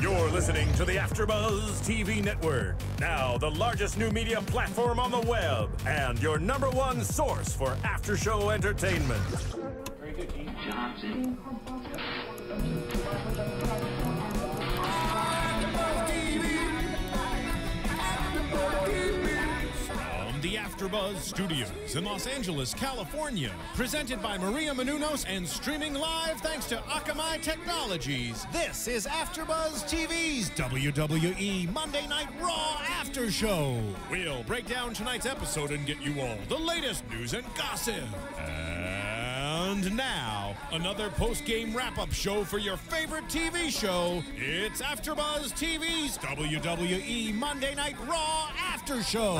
You're listening to the AFTERBUZZ TV network, now the largest new media platform on the web, and your #1 source for after-show entertainment. Very good, Keith Johnson. From the AFTERBUZZ Studios in Los Angeles, California, presented by Maria Menounos and streaming live thanks to Akamai Technologies. This is AFTERBUZZ TV's WWE Monday Night Raw After Show. We'll break down tonight's episode and get you all the latest news and gossip. And now, another post-game wrap-up show for your favorite TV show. It's AFTERBUZZ TV's WWE Monday Night Raw After Show.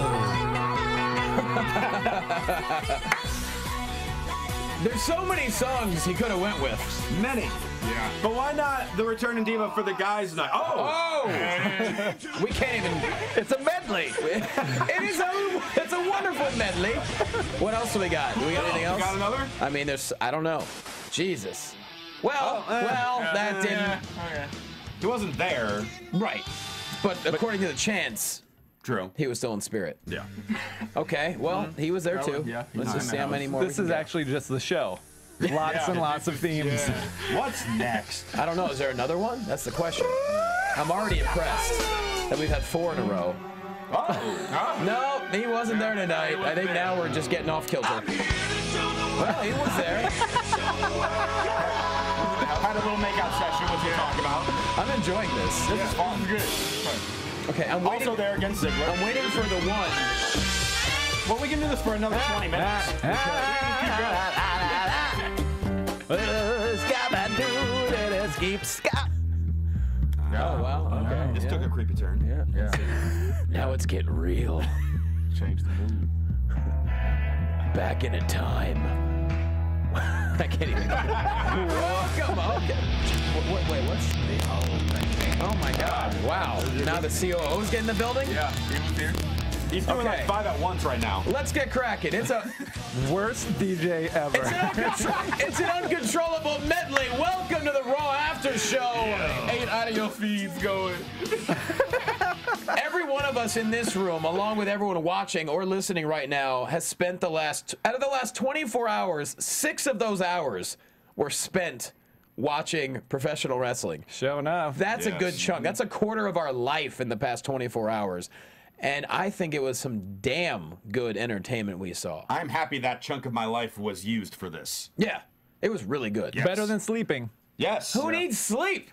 There's so many songs he could have went with. Many. Yeah. But why not the returning diva for the guys night? Oh! We can't even. It's a medley. It's a wonderful medley. What else do we got? Do we got anything else? You got another? I mean, I don't know. Jesus. Well, that didn't. Okay. He wasn't there. Right. But according to the chants, true, he was still in spirit. Yeah. Okay. Well, he was there too. Yeah. Let's just see how many more. This is actually just the show. Lots and lots of themes. Yeah. What's next? I don't know. Is there another one? That's the question. I'm already impressed that we've had 4 in a row. Oh. No, he wasn't there tonight. I think now we're just getting off kilter. Well, he was there. Had a little makeout session. What's he talking about? I'm enjoying this. This is fun. Good. Okay, I'm waiting. Also there against Ziggler. I'm waiting for the one. Well, we can do this for another 20 minutes. Oh, wow. Okay. This took a creepy turn. Yeah. Now it's getting real. Change the mood. Back in a time. I can't even. Come on. Okay. Wait, what's the? Oh my God! Wow. Now the COO's getting in the building. Yeah. He was here. He's doing like 5 at once right now. Let's get cracking. It's a worst DJ ever. It's an uncontrollable medley. Welcome to the Raw After Show. 8 out of your feeds going. Every one of us in this room, along with everyone watching or listening right now, has spent out of the last 24 hours, 6 of those hours were spent watching professional wrestling. Sure enough. That's a good chunk. That's a quarter of our life in the past 24 hours. And I think it was some damn good entertainment we saw. I'm happy that chunk of my life was used for this. Yeah, it was really good. Yes. Better than sleeping. Yes. Who needs sleep?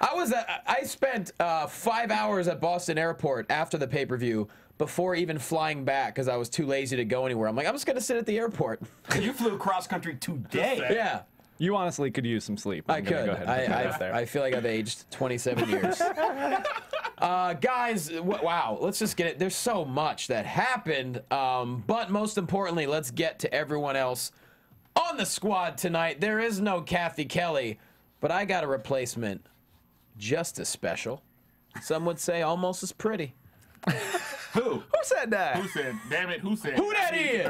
I spent 5 hours at Boston Airport after the pay-per-view before even flying back because I was too lazy to go anywhere. I'm like, I'm just going to sit at the airport. You flew cross country today. Yeah. You honestly could use some sleep. I could. Go ahead and put that out there. I feel like I've aged 27 years. Guys, wow, let's just get it. There's so much that happened, but most importantly, let's get to everyone else on the squad tonight. There is no Kathy Kelly, but I got a replacement just as special. Some would say almost as pretty. Who? Who said that? Who said? Damn it! Who said? Who that is?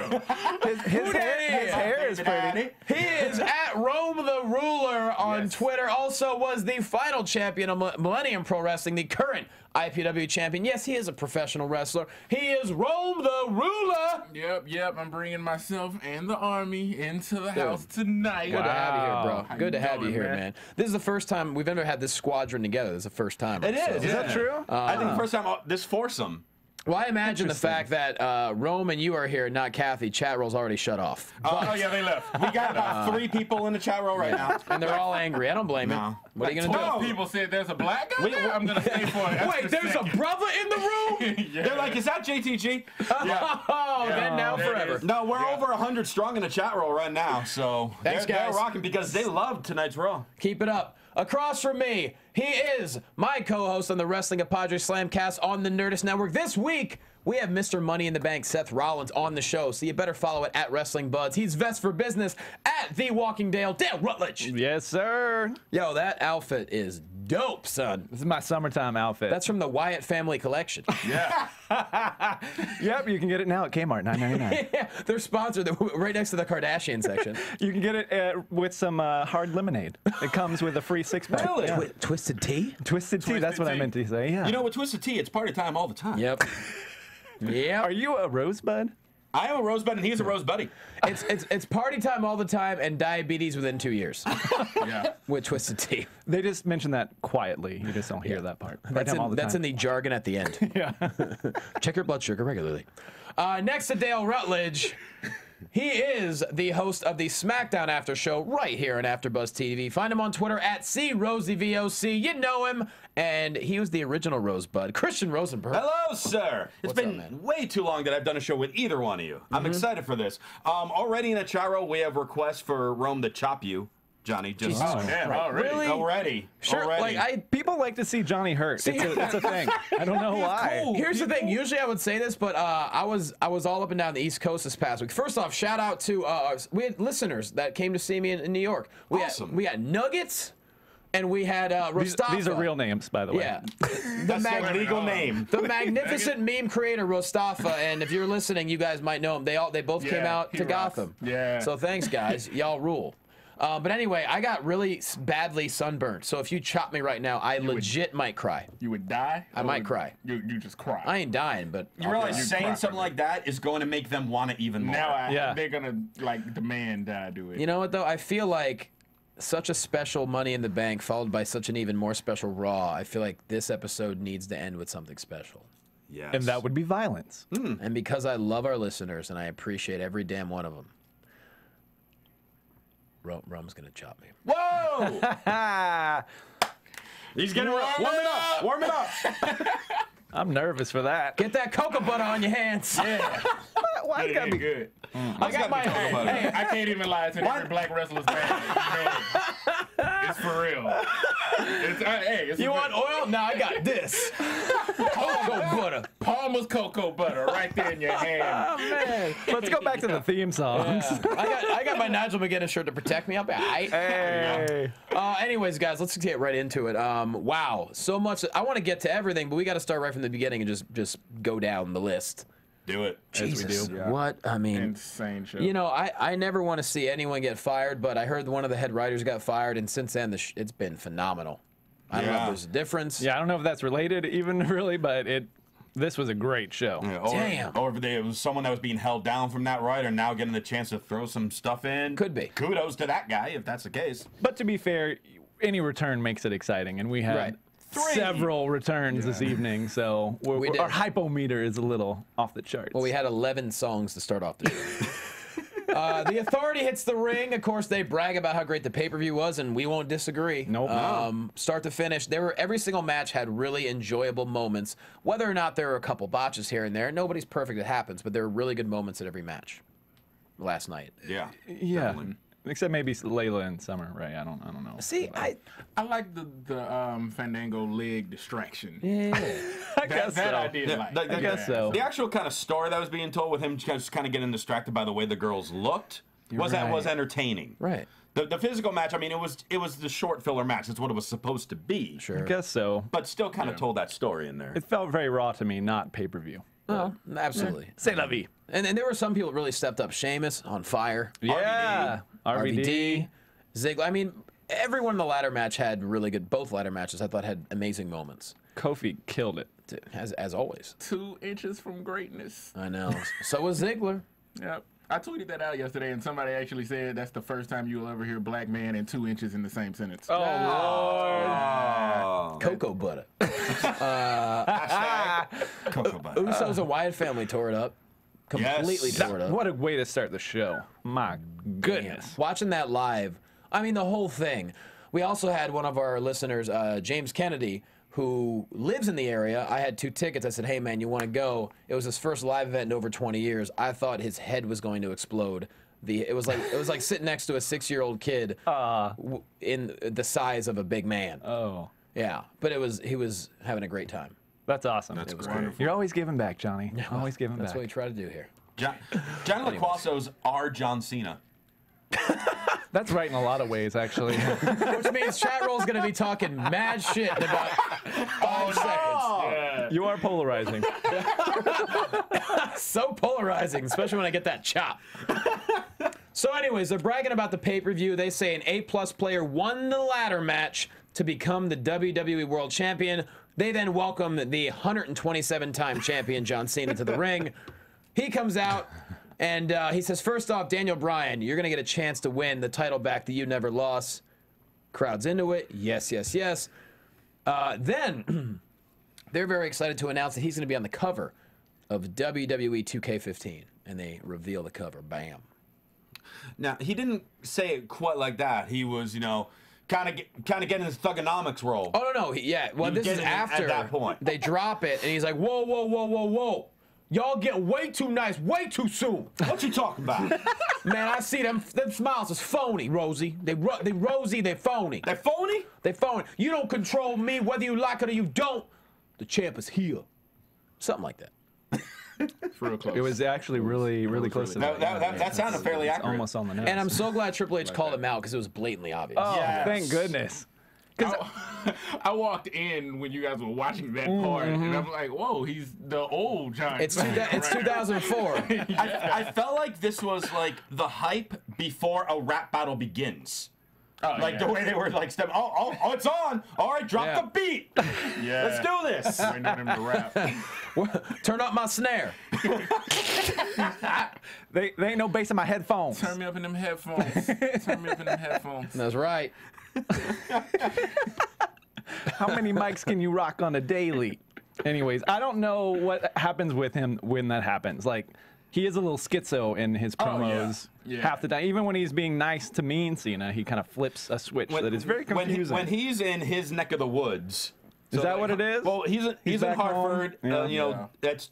His hair is pretty. He is at Rome the Ruler on Twitter. Also was the final champion of Millennium Pro Wrestling, the current IPW champion. Yes, he is a professional wrestler. He is Rome the Ruler. Yep. I'm bringing myself and the army into the house tonight. Good to have you here, bro. Good to have you here, man. man. This is the first time we've ever had this squadron together. This is the first time. It is. So. Is that true? I think the first time this foursome. Well, I imagine the fact that Rome and you are here, not Kathy, chat roll's already shut off. Oh, yeah, they left. We got about 3 people in the chat roll right now. And they're all angry. I don't blame it. What are you going to do? 12 people said there's a black guy there. I'm going to stay for it. Wait, there's a brother in the room? They're like, is that JTG? Oh, then now forever. No, we're over 100 strong in the chat roll right now, so Thanks, they're guys. rocking because they loved tonight's Raw. Keep it up. Across from me, he is my co-host on the Wrestling at Padre Slamcast on the Nerdist Network. This week, we have Mr. Money in the Bank, Seth Rollins, on the show, so you better follow it at Wrestling Buds. He's Vest for Business at The Walking Dale, Dale Rutledge. Yes, sir. Yo, that outfit is dope, son. This is my summertime outfit. That's from the Wyatt family collection. Yeah. Yep, you can get it now at Kmart, $9.99. Yeah, they're sponsored. They're right next to the Kardashian section. You can get it with some hard lemonade. It comes with a free 6-pack. Really? Yeah. Twisted tea? Twisted tea, that's what I tea. meant to say, yeah. You know, with Twisted Tea, it's party time all the time. Yep. Yep. Are you a rosebud? I am a rosebud, and he's a rosebuddy. It's party time all the time and diabetes within 2 years Yeah. with Twisted Tea. They just mention that quietly. You just don't hear that part. That's in the jargon at the end. Yeah. Check your blood sugar regularly. Next to Dale Rutledge. He is the host of the SmackDown After Show right here on AfterBuzz TV. Find him on Twitter at CRosieVOC. You know him. And he was the original Rosebud, Christian Rosenberg. Hello, sir. It's What's up, been man? way too long that I've done a show with either one of you. I'm excited for this. Already in the chat row, we have requests for Rome to chop you, Johnny. Just Oh, damn, already. Really? already. Sure, Already. like People like to see Johnny hurt. It's a thing. I don't know why. cool. Here's the thing. Usually I would say this, but I was all up and down the East Coast this past week. First off, shout out to we had listeners that came to see me in New York. Awesome. We had Nuggets, and we had Rostafa. These are real names, by the way. Yeah. That's their legal name. The magnificent meme creator Rostafa, and if you're listening, you guys might know him. They both came Yeah, out he to rocks. Gotham. Yeah. So thanks, guys. Y'all rule. But anyway, I got really badly sunburned. So if you chop me right now, I legit might cry. You would die? I might cry. You just cry. I ain't dying, but You realize You saying cry something for like that is going to make them want it even more. now Yeah. they're gonna like demand I do it. you know what though? I feel like such a special Money in the Bank followed by such an even more special Raw. I feel like this episode needs to end with something special. Yes. And that would be violence. And because I love our listeners and I appreciate every damn one of them, Rum's gonna chop me. Whoa! He's getting warm it up. Warm it up. I'm nervous for that. Get that cocoa butter on your hands. Yeah. Why you gotta be good. I got my hey, I can't even lie to every black wrestler's bad. It's for real. It's You want oil? No, I got this. Cocoa butter. Palmer's cocoa butter right there in your hand. Oh man. Let's go back to the theme songs. I got my Nigel McGuinness shirt to protect me. I'll be all right. Hey. Anyways, guys, let's get right into it. Wow, so much. I want to get to everything, but we got to start right from the beginning and just go down the list. Do it. Jesus, do. what? I mean, Insane show. you know, I never want to see anyone get fired, but I heard one of the head writers got fired, and since then, it's been phenomenal. I don't know if there's a difference. Yeah, I don't know if that's related even really, but this was a great show. Yeah, or, Damn. Or if it was someone that was being held down from that writer now getting the chance to throw some stuff in. Could be. Kudos to that guy if that's the case. But to be fair, any return makes it exciting, and we had Right. several returns this evening, so We did. our hypometer is a little off the charts. Well, we had 11 songs to start off the show. The Authority hits the ring. Of course, they brag about how great the pay-per-view was, and we won't disagree. Nope. Start to finish, every single match had really enjoyable moments. Whether or not there were a couple botches here and there, nobody's perfect. It happens, but there were really good moments at every match. Last night. Yeah. yeah, definitely. except maybe Layla and Summer, right? I don't know. See, I like the Fandango leg distraction. I guess That so. I did like. I guess so. The actual kind of story that was being told with him just kind of getting distracted by the way the girls looked was entertaining. Right. The physical match, I mean, it was the short filler match. That's what it was supposed to be. Sure. I guess so. But still kind of told that story in there. It felt very raw to me, not pay-per-view. Well, absolutely. C'est la vie. And there were some people that really stepped up. Sheamus on fire. Yeah. RVD. Ziggler. I mean, everyone in the ladder match had really good. Both ladder matches I thought had amazing moments. Kofi killed it. As always. 2 inches from greatness. I know. So was Ziggler. Yep. I tweeted that out yesterday, and somebody actually said that's the first time you will ever hear black man and 2 inches in the same sentence. Oh, Lord. Cocoa butter. Cocoa butter. Usos and Wyatt family tore it up. Completely Yes. tore it up. What a way to start the show. My goodness. Watching that live, I mean, the whole thing. We also had one of our listeners, James Kennedy, who lives in the area. I had 2 tickets. I said, hey, man, you want to go? It was his first live event in over 20 years. I thought his head was going to explode. It was like sitting next to a 6-year-old kid in the size of a big man. Oh, Yeah, but he was having a great time. that's awesome. That's great. wonderful. You're always giving back, Johnny. Always giving That's back. what we try to do here. Jonny Loquasto's are John Cena. That's right in a lot of ways, actually. Which means chat roll is going to be talking mad shit in about 5 seconds. Yeah. You are polarizing. So polarizing, especially when I get that chop. So anyways, they're bragging about the pay-per-view. They say an A+ player won the ladder match to become the WWE World Champion. They then welcome the 127-time champion John Cena to the ring. He comes out and he says, first off, Daniel Bryan, you're going to get a chance to win the title back that you never lost. Crowd's into it. Yes, yes, yes. Then they're very excited to announce that he's going to be on the cover of WWE 2K15. And they reveal the cover. Bam. Now, he didn't say it quite like that. He was, you know, kind of getting his thugonomics role. Oh, no. Yeah. Well, this is after at that point. They drop it, and he's like, whoa, whoa, whoa, whoa, whoa. Y'all get way too nice, way too soon. What you talking about? Man, I see them smiles is phony, Rosie. They Rosie, they phony. They're phony? They phony. You don't control me, whether you like it or you don't. The champ is here. Something like that. It's real close. It was actually really close to that. That sounded fairly It's accurate. almost on the nose. And I'm so glad Triple H called him out because it was blatantly obvious. Oh, Yes. thank goodness. I walked in when you guys were watching that part, and I'm like, whoa, he's the old John. It's 2004. I felt like this was like the hype before a rap battle begins. Oh, Like the way they were like stepping. Oh, it's on. All right, drop Yeah. the beat. Yeah. Let's do this. Waiting on him to rap. Turn up my snare. They ain't no bass in my headphones. Turn me up in them headphones. Turn me up in them headphones. That's right. How many mics can you rock on a daily? Anyways, I don't know what happens with him when that happens. Like, he is a little schizo in his promos Yeah. half the time. Even when he's being nice to me and Cena, he kind of flips a switch that is very confusing. When he's in his neck of the woods. Is that what it is? Well, he's in back Hartford. home? Yeah. You know, that's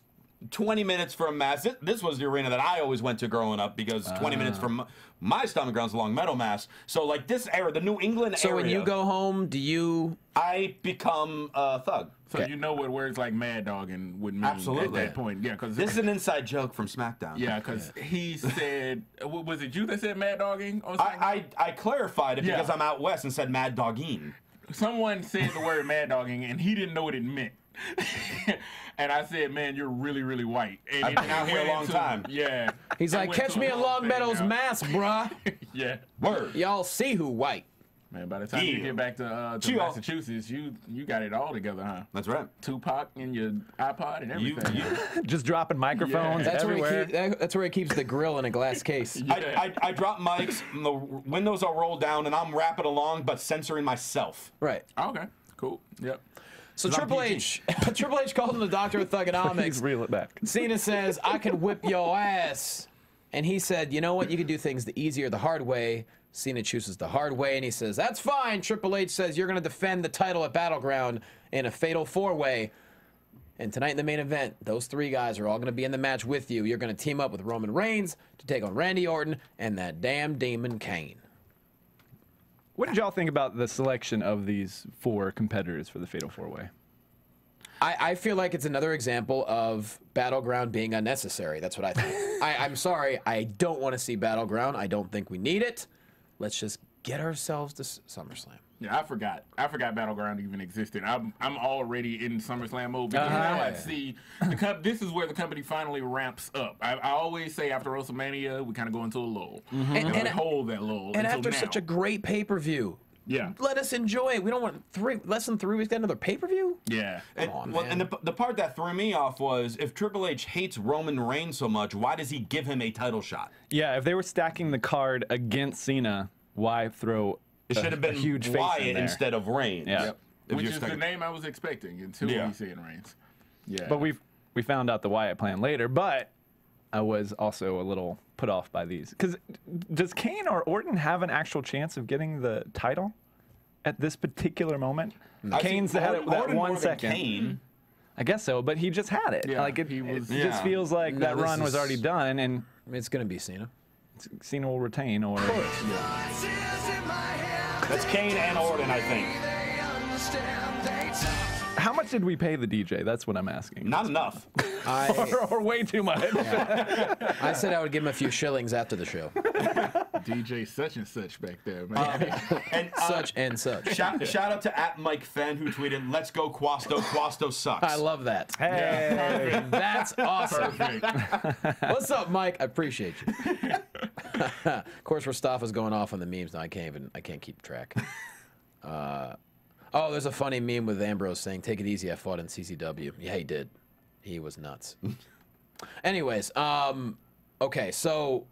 20 minutes from Mass. This was the arena that I always went to growing up because 20 minutes from my stomping grounds along Meadow, Mass. So like this era, the New England area. So when you go home, do you... I become a thug. So you know what words like mad dogging would mean Absolutely. at that point. Yeah, because This is an inside joke from SmackDown. yeah, because he said, was it you that said mad dogging? Or something? I clarified it Yeah. because I'm out west and said mad dogging. Someone said the word mad dogging and he didn't know what it meant. And I said, man, you're really, really white. And I've been out here a went long into- time. Yeah. He's It like, went catch to me a in whole Long thing Meadows, now. Mass, bruh. Yeah. Word. Y'all see who white. Man, by the time you Yeah. get back to Chill. Massachusetts, you got it all together, huh? That's right. Tupac and your iPod and everything. Just dropping microphones Yeah. That's everywhere. that's where he keeps the grill in a glass case. I drop mics, and the windows are rolled down, and I'm rapping along, but censoring myself. Right. Okay, cool. Yep. So I'm Triple PG. H, Triple H called him the Doctor of Thugonomics. Please reel it back. Cena says, I can whip your ass. And he said, you know what? You can do things the easier, the hard way. Cena chooses the hard way, and he says, that's fine. Triple H says, you're going to defend the title at Battleground in a fatal four-way. And tonight in the main event, those three guys are all going to be in the match with you. You're going to team up with Roman Reigns to take on Randy Orton and that damn Demon Kane. What did y'all think about the selection of these 4 competitors for the Fatal 4-Way? I feel like it's another example of Battleground being unnecessary. That's what I think. I'm sorry. I don't want to see Battleground. I don't think we need it. Let's just get ourselves to SummerSlam. Yeah, I forgot. Battleground even existed. I'm already in SummerSlam mode because now I see this is where the company finally ramps up. I always say after WrestleMania we kind of go into a lull and we hold that lull. And until after now. such a great pay-per-view, yeah, let us enjoy it. We don't want less than 3 weeks to get another pay-per-view. yeah. And, on, well, man. and the part that threw me off was if Triple H hates Roman Reigns so much, why does he give him a title shot? Yeah, if they were stacking the card against Cena, why throw It should have been a huge face in Wyatt there? instead of Reigns. Yeah. Yep. If Which you're is the stuck- name I was expecting until Yeah. we said Reigns. Yeah, But we found out the Wyatt plan later, but I was also a little put off by these. Because does Kane or Orton have an actual chance of getting the title at this particular moment? I see Kane's had it that Orton more 1 than second. Kane. I guess so, but he just had it. Yeah, like it, he was- it just Yeah. feels like No, that this run was is- already done, and I mean, it's going to be Cena. Cena will retain. Or That's Kane and Orton, I think. How much did we pay the DJ? That's what I'm asking. Not enough. or way too much. I said I would give him a few shillings after the show. DJ such and such back there, man. And Such and such. shout out to @MikeFenn who tweeted, "Let's go Quasto. Quasto sucks." I love that. Hey. That's awesome. Perfect. What's up, Mike? I appreciate you. Of course, Mustafa's going off on the memes now. I can't keep track. Oh, there's a funny meme with Ambrose saying, "Take it easy. I fought in CCW." Yeah, he did. He was nuts. Anyways, okay, so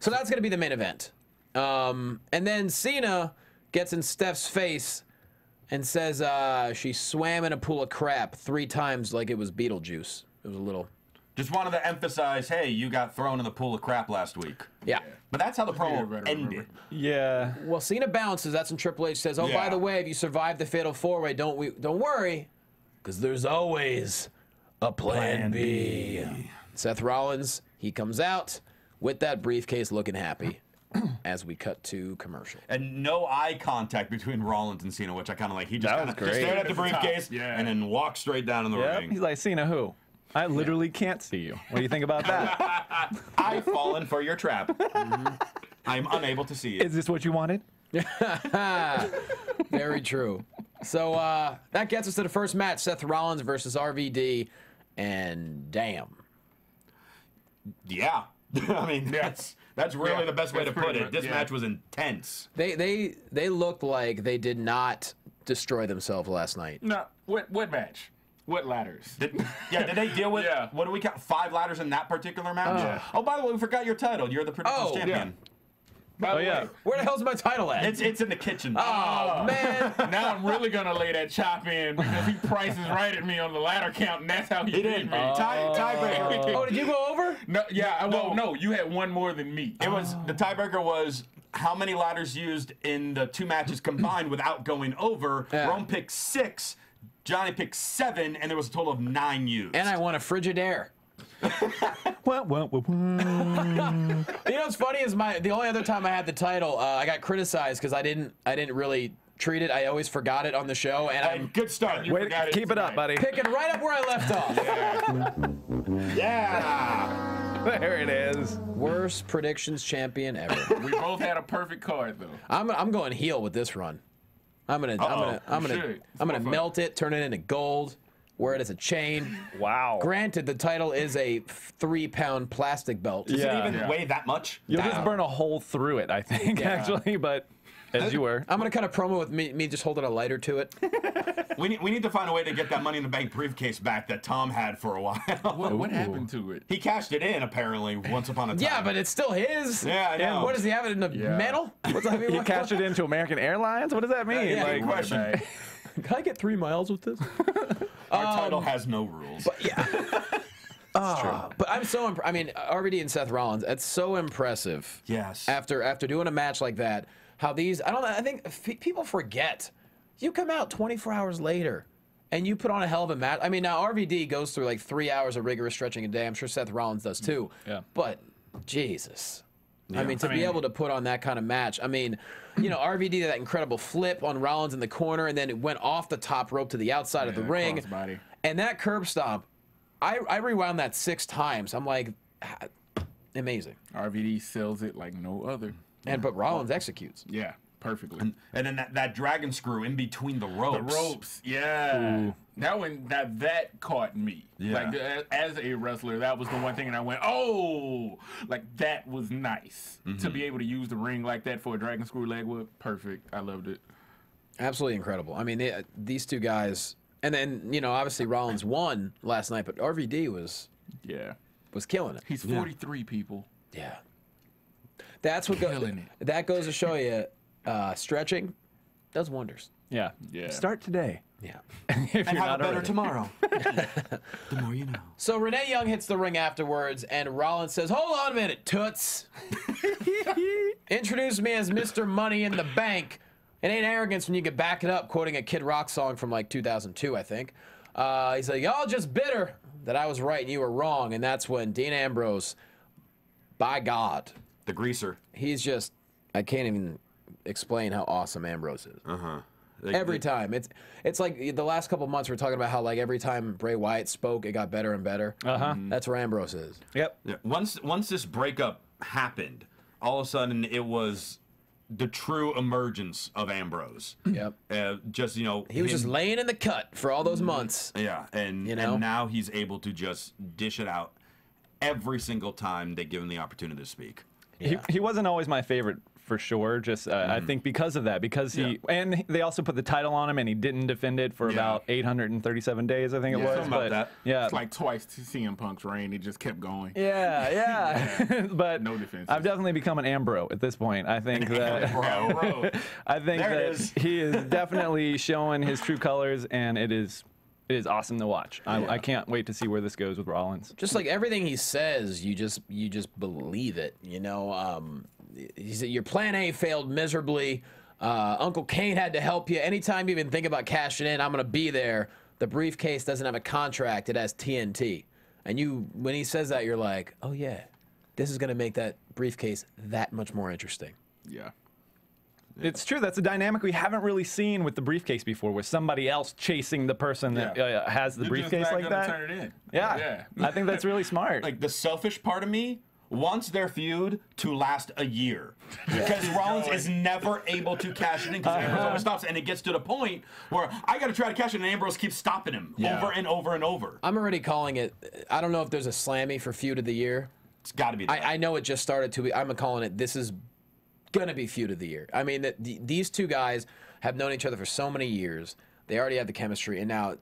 that's gonna be the main event. And then Cena gets in Steph's face and says she swam in a pool of crap 3 times like it was Beetlejuice. It was a little. Just wanted to emphasize, hey, you got thrown in the pool of crap last week. Yeah. But that's how the promo right, ended. Yeah. Well, Cena bounces. That's when Triple H says, "Oh, Yeah. by the way, if you survive the Fatal 4-Way, don't worry, because there's always a Plan B." Seth Rollins, he comes out with that briefcase, looking happy. As we cut to commercial. And no eye contact between Rollins and Cena, which I kind of like. He just That kind was of great. stared at the At the top, briefcase yeah. and then walked straight down in the Yep. ring. He's like, Cena, who? I literally can't see you. What do you think about that? I've fallen for your trap. I'm unable to see it. Is this what you wanted? Very true. So that gets us to the first match: Seth Rollins versus RVD, and damn. Yeah. I mean, that's really Yeah, the best way to that's put pretty it. much- This yeah. match was intense. They looked like they did not destroy themselves last night. No, what match? What ladders? Did they deal with, Yeah. what do we count, 5 ladders in that particular match? Yeah. Oh, by the way, we forgot your title. You're the predictions Oh, champion. By the yeah. way, Where the hell's my title at? It's in the kitchen. Oh man. now I'm really gonna lay that chop in because he prices right at me on the ladder count, and that's how he beat me. Tiebreaker. Oh, did you go over? No, yeah, well, no, you had one more than me. It was, the tiebreaker was how many ladders used in the 2 matches combined without going over. Yeah. Rome picked 6, Johnny picked 7, and there was a total of 9 used. And I won a Frigidaire. What? You know what's funny is the only other time I had the title, I got criticized because I didn't really treat it. I always forgot it on the show, and Hey, I'm good start. Wait, forgot it keep it up, tonight. buddy. picking right up where I left off. Yeah. There it is. Worst predictions champion ever. We both had a perfect card though. I'm going heel with this run. I'm gonna should. melt it, turn it into gold, wear it as a chain. Wow. Granted, the title is a 3-pound plastic belt. Does Yeah. it even weigh that much? You'll just burn a hole through it, I think, actually, but as you were. I'm gonna cut a promo with me just holding a lighter to it. We need to find a way to get that Money in the Bank briefcase back that Tom had for a while. What happened to it? He cashed it in, apparently once upon a time. Yeah, but it's still his. Yeah, I know. What does he have it in the mantle? What's that mean? You cashed it into American Airlines? What does that mean? Yeah, Like, good question. Can I get 3 miles with this? Our title has no rules. But I'm so I mean, RVD and Seth Rollins. It's so impressive. Yes. After doing a match like that, how these I think people forget. You come out 24 hours later, and you put on a hell of a match. I mean, now RVD goes through like 3 hours of rigorous stretching a day. I'm sure Seth Rollins does too. Yeah. But Jesus. I mean, to be able to put on that kind of match. I mean, you know, RVD did that incredible flip on Rollins in the corner, and then it went off the top rope to the outside of the ring. Crossbody. And that curb stomp, I rewound that 6 times. I'm like, amazing. RVD sells it like no other. But Rollins executes. Yeah, perfectly. And then that dragon screw in between the ropes. The ropes, yeah. That one, that caught me. Yeah. Like as a wrestler, that was the one thing, and I went, oh, like that was nice to be able to use the ring like that for a dragon screw leg whip. Perfect. I loved it. Absolutely incredible. I mean, these 2 guys, and then you know, obviously Rollins won last night, but RVD was killing it. He's 43 people. Yeah. That's what Killing it. That goes to show you, stretching does wonders. yeah. Yeah. Start today. Yeah. If And you're have not a better already. tomorrow. The more you know. So Renee Young hits the ring afterwards, and Rollins says, "Hold on a minute, toots. Introduce me as Mr. Money in the Bank. It ain't arrogance when you can back it up," quoting a Kid Rock song from like 2002, I think. He's like, "Y'all just bitter that I was right and you were wrong," and that's when Dean Ambrose, by God, The greaser. he's just, I can't even explain how awesome Ambrose is. Every time. It's like the last couple months we're talking about how like every time Bray Wyatt spoke, it got better and better. That's where Ambrose is. Yep. Yeah. Once this breakup happened, all of a sudden it was the true emergence of Ambrose. Yep. Just he was just laying in the cut for all those months. Yeah, and now he's able to just dish it out every single time they give him the opportunity to speak. Yeah. He wasn't always my favorite for sure. Just I think because of that, because and they also put the title on him, and he didn't defend it for about 837 days, I think it was. Something about that. Yeah, It's like twice to CM Punk's reign. It just kept going. Yeah. But No defense. I've definitely become an Ambro at this point. I think that Bro. I think There it that is. he is definitely showing his true colors, and it is awesome to watch. I can't wait to see where this goes with Rollins. Just like everything he says, you just believe it. You know, he said your plan A failed miserably. Uncle Kane had to help you. Anytime you even think about cashing in, I'm gonna be there. The briefcase doesn't have a contract; it has TNT. And when he says that, you're like, oh yeah, this is gonna make that briefcase that much more interesting. Yeah. It's true. That's a dynamic we haven't really seen with the briefcase before, with somebody else chasing the person that has the You're briefcase just not like gonna that. Turn it in. Yeah. I think that's really smart. Like the selfish part of me wants their feud to last a year because Rollins is never able to cash it in because Ambrose always stops, and it gets to the point where I got to try to cash it, and Ambrose keeps stopping him over and over and over. I'm already calling it. I don't know if there's a Slammy for feud of the year. It's got to be. That. I know it just started to be. I'm calling it. This is gonna be feud of the year. I mean, these two guys have known each other for so many years. They already have the chemistry, and now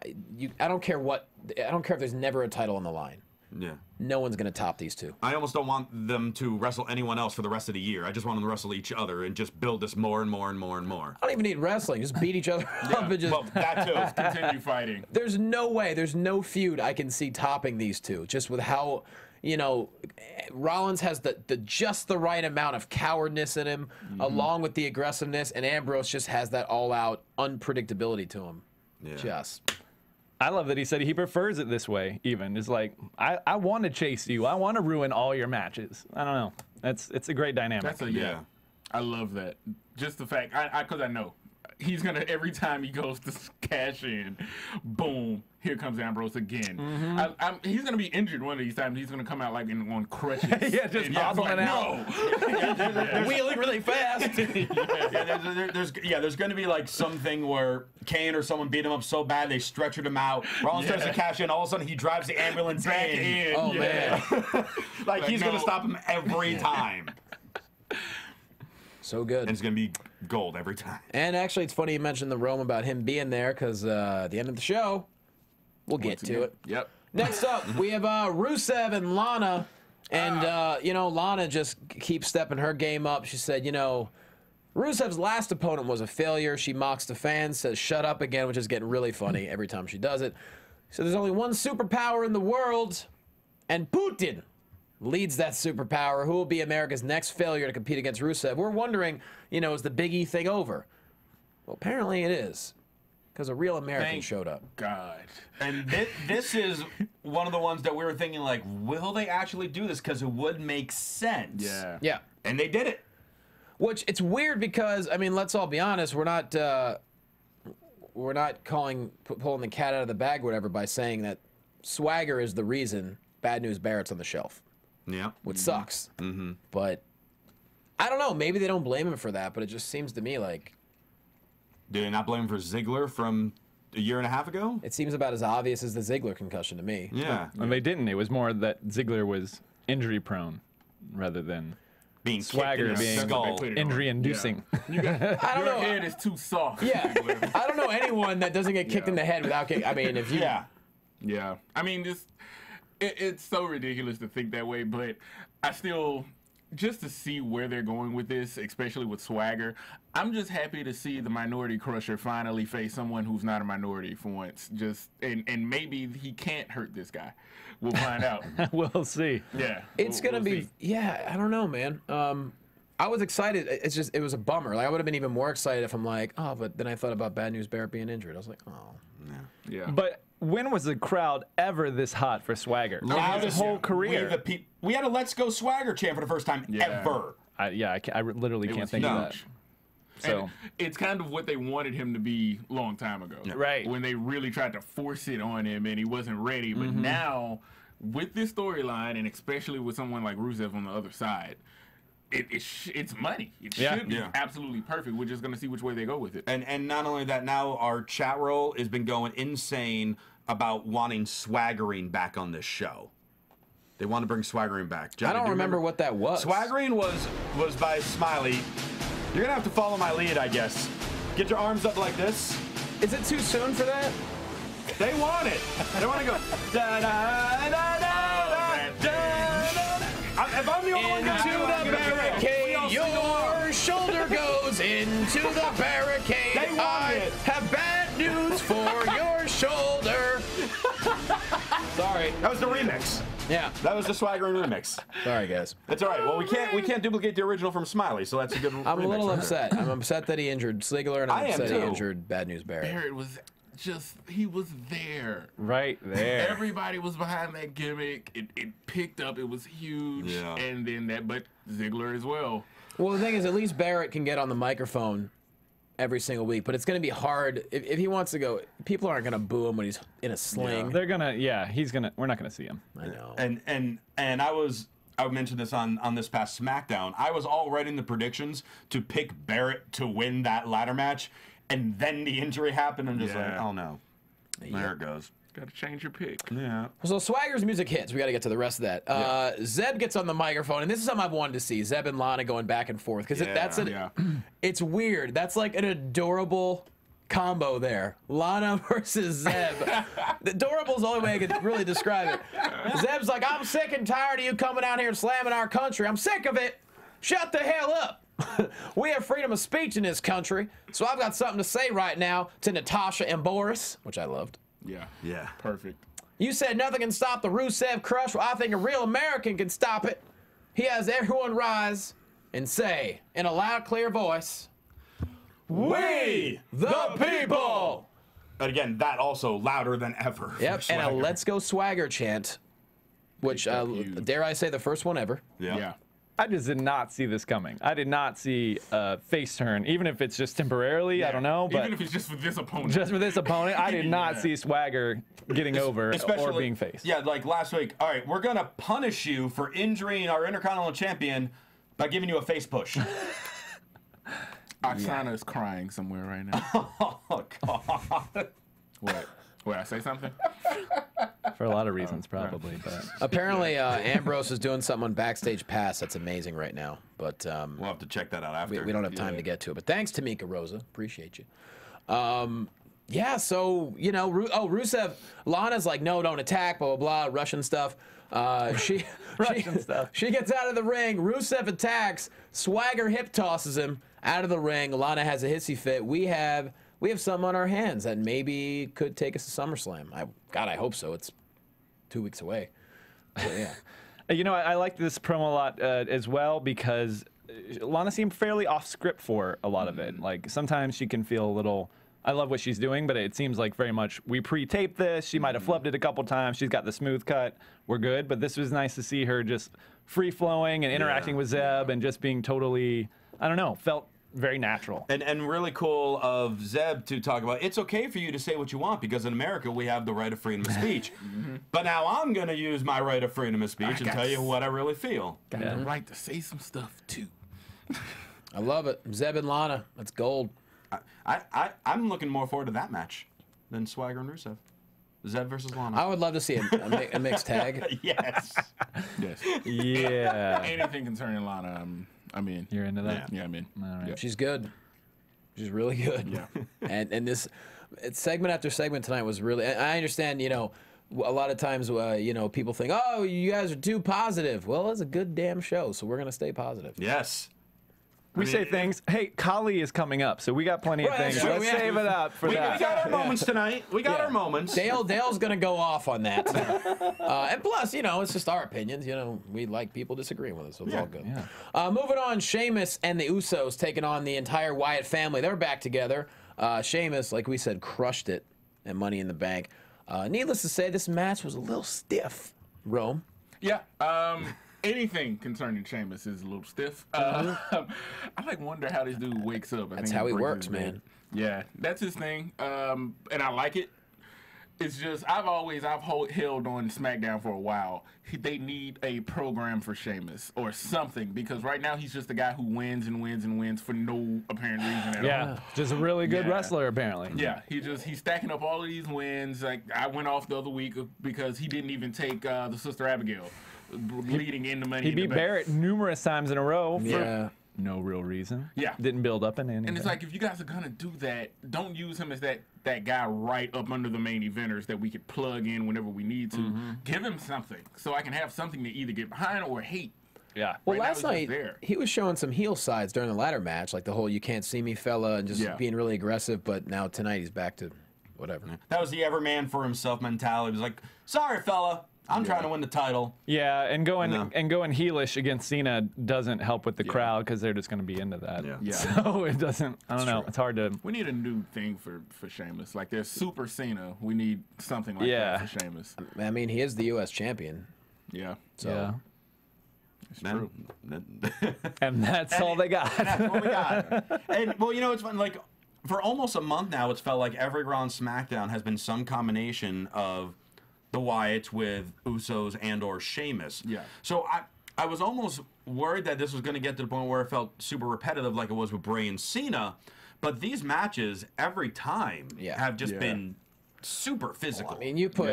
I don't care if there's never a title on the line. Yeah. No one's gonna top these two. I almost don't want them to wrestle anyone else for the rest of the year. I just want them to wrestle each other and just build this more and more and more and more. I don't even need wrestling. Just beat each other up and just. Well, that too. Continue fighting. There's no way. There's no feud I can see topping these two. Just with how. You know, Rollins has just the right amount of cowardness in him, along with the aggressiveness, and Ambrose just has that all-out unpredictability to him. Yeah. Just. I love that he said he prefers it this way. Even it's like I want to chase you. I want to ruin all your matches. I don't know. It's a great dynamic. That's a I love that. Just the fact, because I know he's gonna every time he goes to cash in, boom, here comes Ambrose again. He's gonna be injured one of these times. He's gonna come out like on crutches. just hobbling out. No. Wheeling really fast. There's going to be like something where Kane or someone beat him up so bad they stretchered him out. Rollins starts to cash in. All of a sudden he drives the ambulance Back in. Oh man. like he's going to stop him every time. So good. And it's going to be gold every time. And actually, it's funny you mentioned the Rome about him being there, because at the end of the show, we'll get to it. Yep. Next up, we have Rusev and Lana. And, you know, Lana just keeps stepping her game up. She said, you know, Rusev's last opponent was a failure. She mocks the fans, says shut up again, which is getting really funny every time she does it. So there's only one superpower in the world, and Putin leads that superpower. Who will be America's next failure to compete against Rusev? We're wondering, you know, is the Big E thing over? Well, apparently it is, because a real American Thank showed up. God. And this is one of the ones that we were thinking, like, will they actually do this? Because it would make sense. Yeah. Yeah. And they did it. Which, it's weird because, I mean, let's all be honest, we're not pulling the cat out of the bag or whatever by saying that Swagger is the reason Bad News Barrett's on the shelf. Yeah. Which sucks. But I don't know. Maybe they don't blame him for that, but it just seems to me like Did they not blame him for Ziggler from a year and a half ago? it seems about as obvious as the Ziggler concussion to me. Yeah. And they didn't. It was more that Ziggler was injury prone rather than Being Swagger kicked in the being skull. injury inducing. I don't Your know. head is too soft. Yeah, I don't know anyone that doesn't get kicked in the head without kick. I mean, if you Yeah. Yeah. I mean, it's so ridiculous to think that way, but I still, just to see where they're going with this, especially with Swagger, I'm just happy to see the Minority Crusher finally face someone who's not a minority for once. And maybe he can't hurt this guy. We'll find out. We'll see. Yeah. It's we'll gonna be. see. Yeah, I don't know, man. I was excited. It's just it was a bummer. Like I would have been even more excited if I'm like, oh, but then I thought about Bad News Barrett being injured. I was like, oh. Yeah. But when was the crowd ever this hot for Swagger? His whole career. We had a Let's Go Swagger chant for the first time Yeah. ever. I literally can't was think of that. huge. So And it's kind of what they wanted him to be a long time ago. Right. When they really tried to force it on him and he wasn't ready. But now, with this storyline, and especially with someone like Rusev on the other side, it's money. It should be absolutely perfect. We're just going to see which way they go with it. And not only that, now our chat roll has been going insane about wanting swaggering back on this show. They want to bring swaggering back. Johnny, I don't do you remember what that was. Swaggering was by Smiley. You're gonna have to follow my lead, I guess. Get your arms up like this. Is it too soon for that? They want it. They want to go. Da, da, da, da, da, da. If I'm the only one Into the barricade, your shoulder goes into the barricade. They want I it. have bad news for your shoulder. Sorry. That was the remix. Yeah. That was the swaggering remix. Sorry, guys. That's all right. Well, we can't duplicate the original from Smiley, so that's a good. I'm a little upset. I'm upset that he injured Ziggler, and I'm I am upset he too. injured Bad News Barrett. Barrett was he was there. right there. Everybody was behind that gimmick. It picked up. It was huge. Yeah. And then but Ziggler as well. Well, the thing is, at least Barrett can get on the microphone every single week, but it's going to be hard if he wants to go. People aren't going to boo him when he's in a sling. They're gonna, he's gonna. We're not gonna see him. I know. And I mentioned this on this past SmackDown. I was all writing the predictions to pick Barrett to win that ladder match, and then the injury happened. I'm just like, oh no, there it goes. Got to change your pick. Yeah. So Swagger's music hits. We got to get to the rest of that. Zeb gets on the microphone, and this is something I've wanted to see. Zeb and Lana going back and forth because it's weird. That's like an adorable combo there. Lana versus Zeb. Adorable is the only way I could really describe it. Zeb's like, I'm sick and tired of you coming out here and slamming our country. I'm sick of it. Shut the hell up. We have freedom of speech in this country, so I've got something to say right now to Natasha and Boris, which I loved. Yeah. Perfect. You said nothing can stop the Rusev crush. Well, I think a real American can stop it. He has everyone rise and say, in a loud, clear voice, "We the people!" And again, that also louder than ever. Yep, for and a Swagger. "Let's Go Swagger" chant, which, dare I say, the first one ever. Yeah. I just did not see this coming. I did not see a face turn, even if it's just temporarily. I don't know, but Even if it's just for this opponent. just for this opponent, I did not see Swagger getting over or being faced. Yeah, like last week. All right, we're gonna punish you for injuring our Intercontinental Champion by giving you a face push. Oksana is crying somewhere right now. Oh God. What? Wait, I say something? For a lot of reasons, probably. But Apparently, Ambrose is doing something on Backstage Pass that's amazing right now, but We'll have to check that out after. we don't have time to get to it. But thanks, Tamika Rosa. Appreciate you. Yeah, so, Rusev, Lana's like, no, don't attack, blah, blah, blah, Russian stuff. She gets out of the ring. Rusev attacks. Swagger hip tosses him out of the ring. Lana has a hissy fit. We have something on our hands that maybe could take us to SummerSlam. I hope so. It's 2 weeks away. But, yeah. I like this promo a lot as well because Lana seemed fairly off script for a lot of it. Like sometimes she can feel a little. I love what she's doing, but it seems like very much we pre-taped this. She might have flubbed it a couple times. She's got the smooth cut. We're good. But this was nice to see her just free-flowing and interacting with Zeb and just being totally, I don't know, felt very natural. And really cool of Zeb to talk about, it's okay for you to say what you want because in America we have the right of freedom of speech. But now I'm going to use my right of freedom of speech and tell you what I really feel. Got the right to say some stuff, too. I love it. Zeb and Lana. That's gold. I'm looking more forward to that match than Swagger and Rusev. Zeb versus Lana. I would love to see a mixed tag. Yes. Yes. Yeah. Anything concerning Lana, I'm in. You're into that? Yeah, I'm in. All right. Yeah. She's good. She's really good. Yeah. And this segment after segment tonight was really. I understand. A lot of times, people think, "Oh, you guys are too positive." Well, it's a good damn show, so we're gonna stay positive. Yes. We say things. Hey, Kali is coming up, so we got plenty of things. that's true, Let's yeah. save it up for We that. got our moments tonight. We got our moments. Dale's gonna go off on that. And plus, it's just our opinions. We like people disagreeing with us, so it's all good. Yeah. Moving on, Sheamus and the Usos taking on the entire Wyatt family. They're back together. Sheamus, like we said, crushed it at Money in the Bank. Needless to say, this match was a little stiff. Rome. Yeah. anything concerning Sheamus is a little stiff. I like wonder how this dude wakes up. That's how he works, man. Yeah, that's his thing, and I like it. It's just I've held on SmackDown for a while. They need a program for Sheamus or something, because right now he's just a guy who wins and wins and wins for no apparent reason at all. Yeah, just a really good wrestler apparently. Yeah, he's stacking up all of these wins. Like I went off the other week because he didn't even take the Sister Abigail leading into Money. He beat Barrett numerous times in a row. Yeah. No real reason. Yeah. Didn't build up in anything. And it's like, if you guys are gonna do that, don't use him as that guy right up under the main eventers that we could plug in whenever we need to. Give him something so I can have something to either get behind or hate. Yeah. Well, Right now last he's just night there. he was showing some heel sides during the ladder match, like the whole "you can't see me, fella," and just being really aggressive. But now tonight he's back to whatever. That was the every man for himself mentality. It was like, sorry, fella, I'm trying to win the title. Yeah, and going heelish against Cena doesn't help with the crowd, because they're just going to be into that. Yeah. So it doesn't. I don't know. It's hard to. We need a new thing for Sheamus. Like there's Super Cena. We need something like that for Sheamus. I mean, he is the U.S. champion. Yeah. So. Yeah. It's true. And that's all they got. That's what we got. And well, you know, it's fun. Like for almost a month now, it's felt like every Raw on SmackDown has been some combination of the Wyatts with Usos and or Sheamus. Yeah. So I was almost worried that this was going to get to the point where it felt super repetitive, like it was with Bray and Cena. But these matches every time have just been super physical. Well, I mean, you put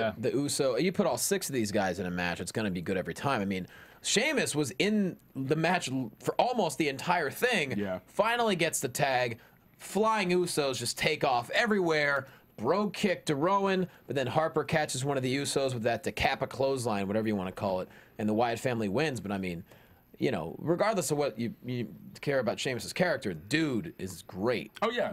you put all 6 of these guys in a match, it's going to be good every time. I mean, Sheamus was in the match for almost the entire thing. Yeah. Finally gets the tag. Flying Usos just take off everywhere. Bro kick to Rowan, but then Harper catches one of the Usos with that Decapa clothesline, whatever you want to call it, and the Wyatt family wins. But I mean, you know, regardless of what you care about Sheamus's character, dude is great. Oh yeah.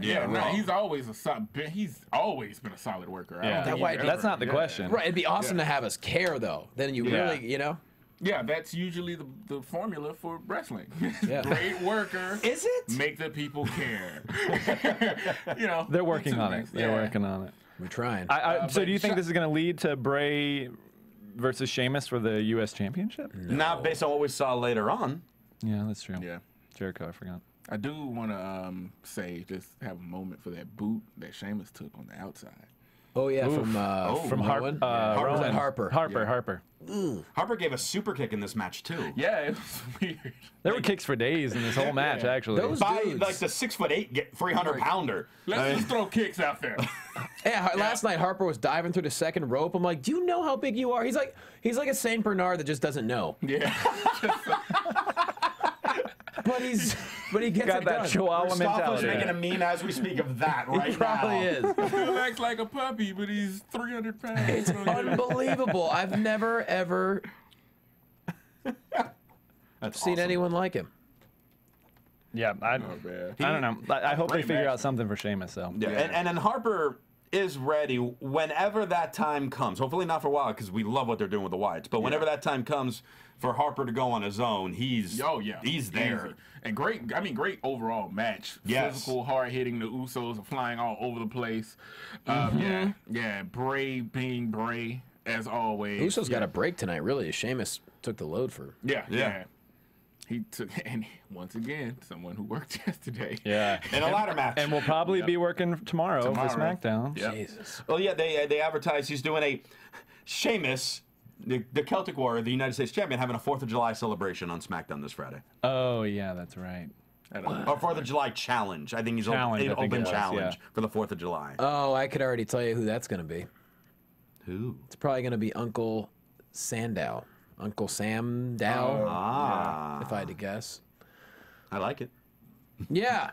He's always been a solid worker. That's not the question. Right, it'd be awesome to have us care though. Then you really, you know. Yeah, that's usually the formula for wrestling. Yeah. Great worker. Is it? Make the people care. You know, They're working on it. They're working on it. We're trying. So do you think this is going to lead to Bray versus Sheamus for the U.S. Championship? No. Not based on what we saw later on. Yeah, that's true. Yeah. Jericho, I forgot. I do want to say, just have a moment for that boot that Sheamus took on the outside. Oh yeah, from Rowan. Harper. Harper. Harper gave a super kick in this match too. Yeah, it was weird. There were kicks for days in this whole match, actually. Those By dudes. like the 6'8", 300-pounder. Let's just throw kicks out there. Yeah, last night Harper was diving through the second rope. I'm like, do you know how big you are? He's like a Saint Bernard that just doesn't know. Yeah. But he gets Got it that done. Chihuahua Mustafa's mentality. making a meme as we speak of that right He probably now. is. Still acts like a puppy, but he's 300 pounds. It's unbelievable. I've never ever seen anyone like him. Yeah, I don't know. I hope they Great figure match. out something for Sheamus, though. Yeah, and then Harper is ready whenever that time comes. Hopefully not for a while, because we love what they're doing with the Wyatts. But whenever that time comes for Harper to go on his own, he's there. Easy. And great overall match. Yes. Physical, hard hitting. The Usos are flying all over the place. Yeah. Bray being Bray as always. Usos got a break tonight. Really, Sheamus took the load for. Yeah. He took, and once again, someone who worked yesterday. Yeah. In a ladder match. And we'll probably be working tomorrow for SmackDown. Yep. Jesus. Well, yeah, they advertise he's doing a Sheamus, the Celtic Warrior, the United States champion, having a 4th of July celebration on SmackDown this Friday. Oh, yeah, that's right. Or 4th of July challenge. I think he's open challenge for the 4th of July. Oh, I could already tell you who that's going to be. Who? It's probably going to be Uncle Sandow. Uncle Sam Dow, if I had to guess. I like it. Yeah.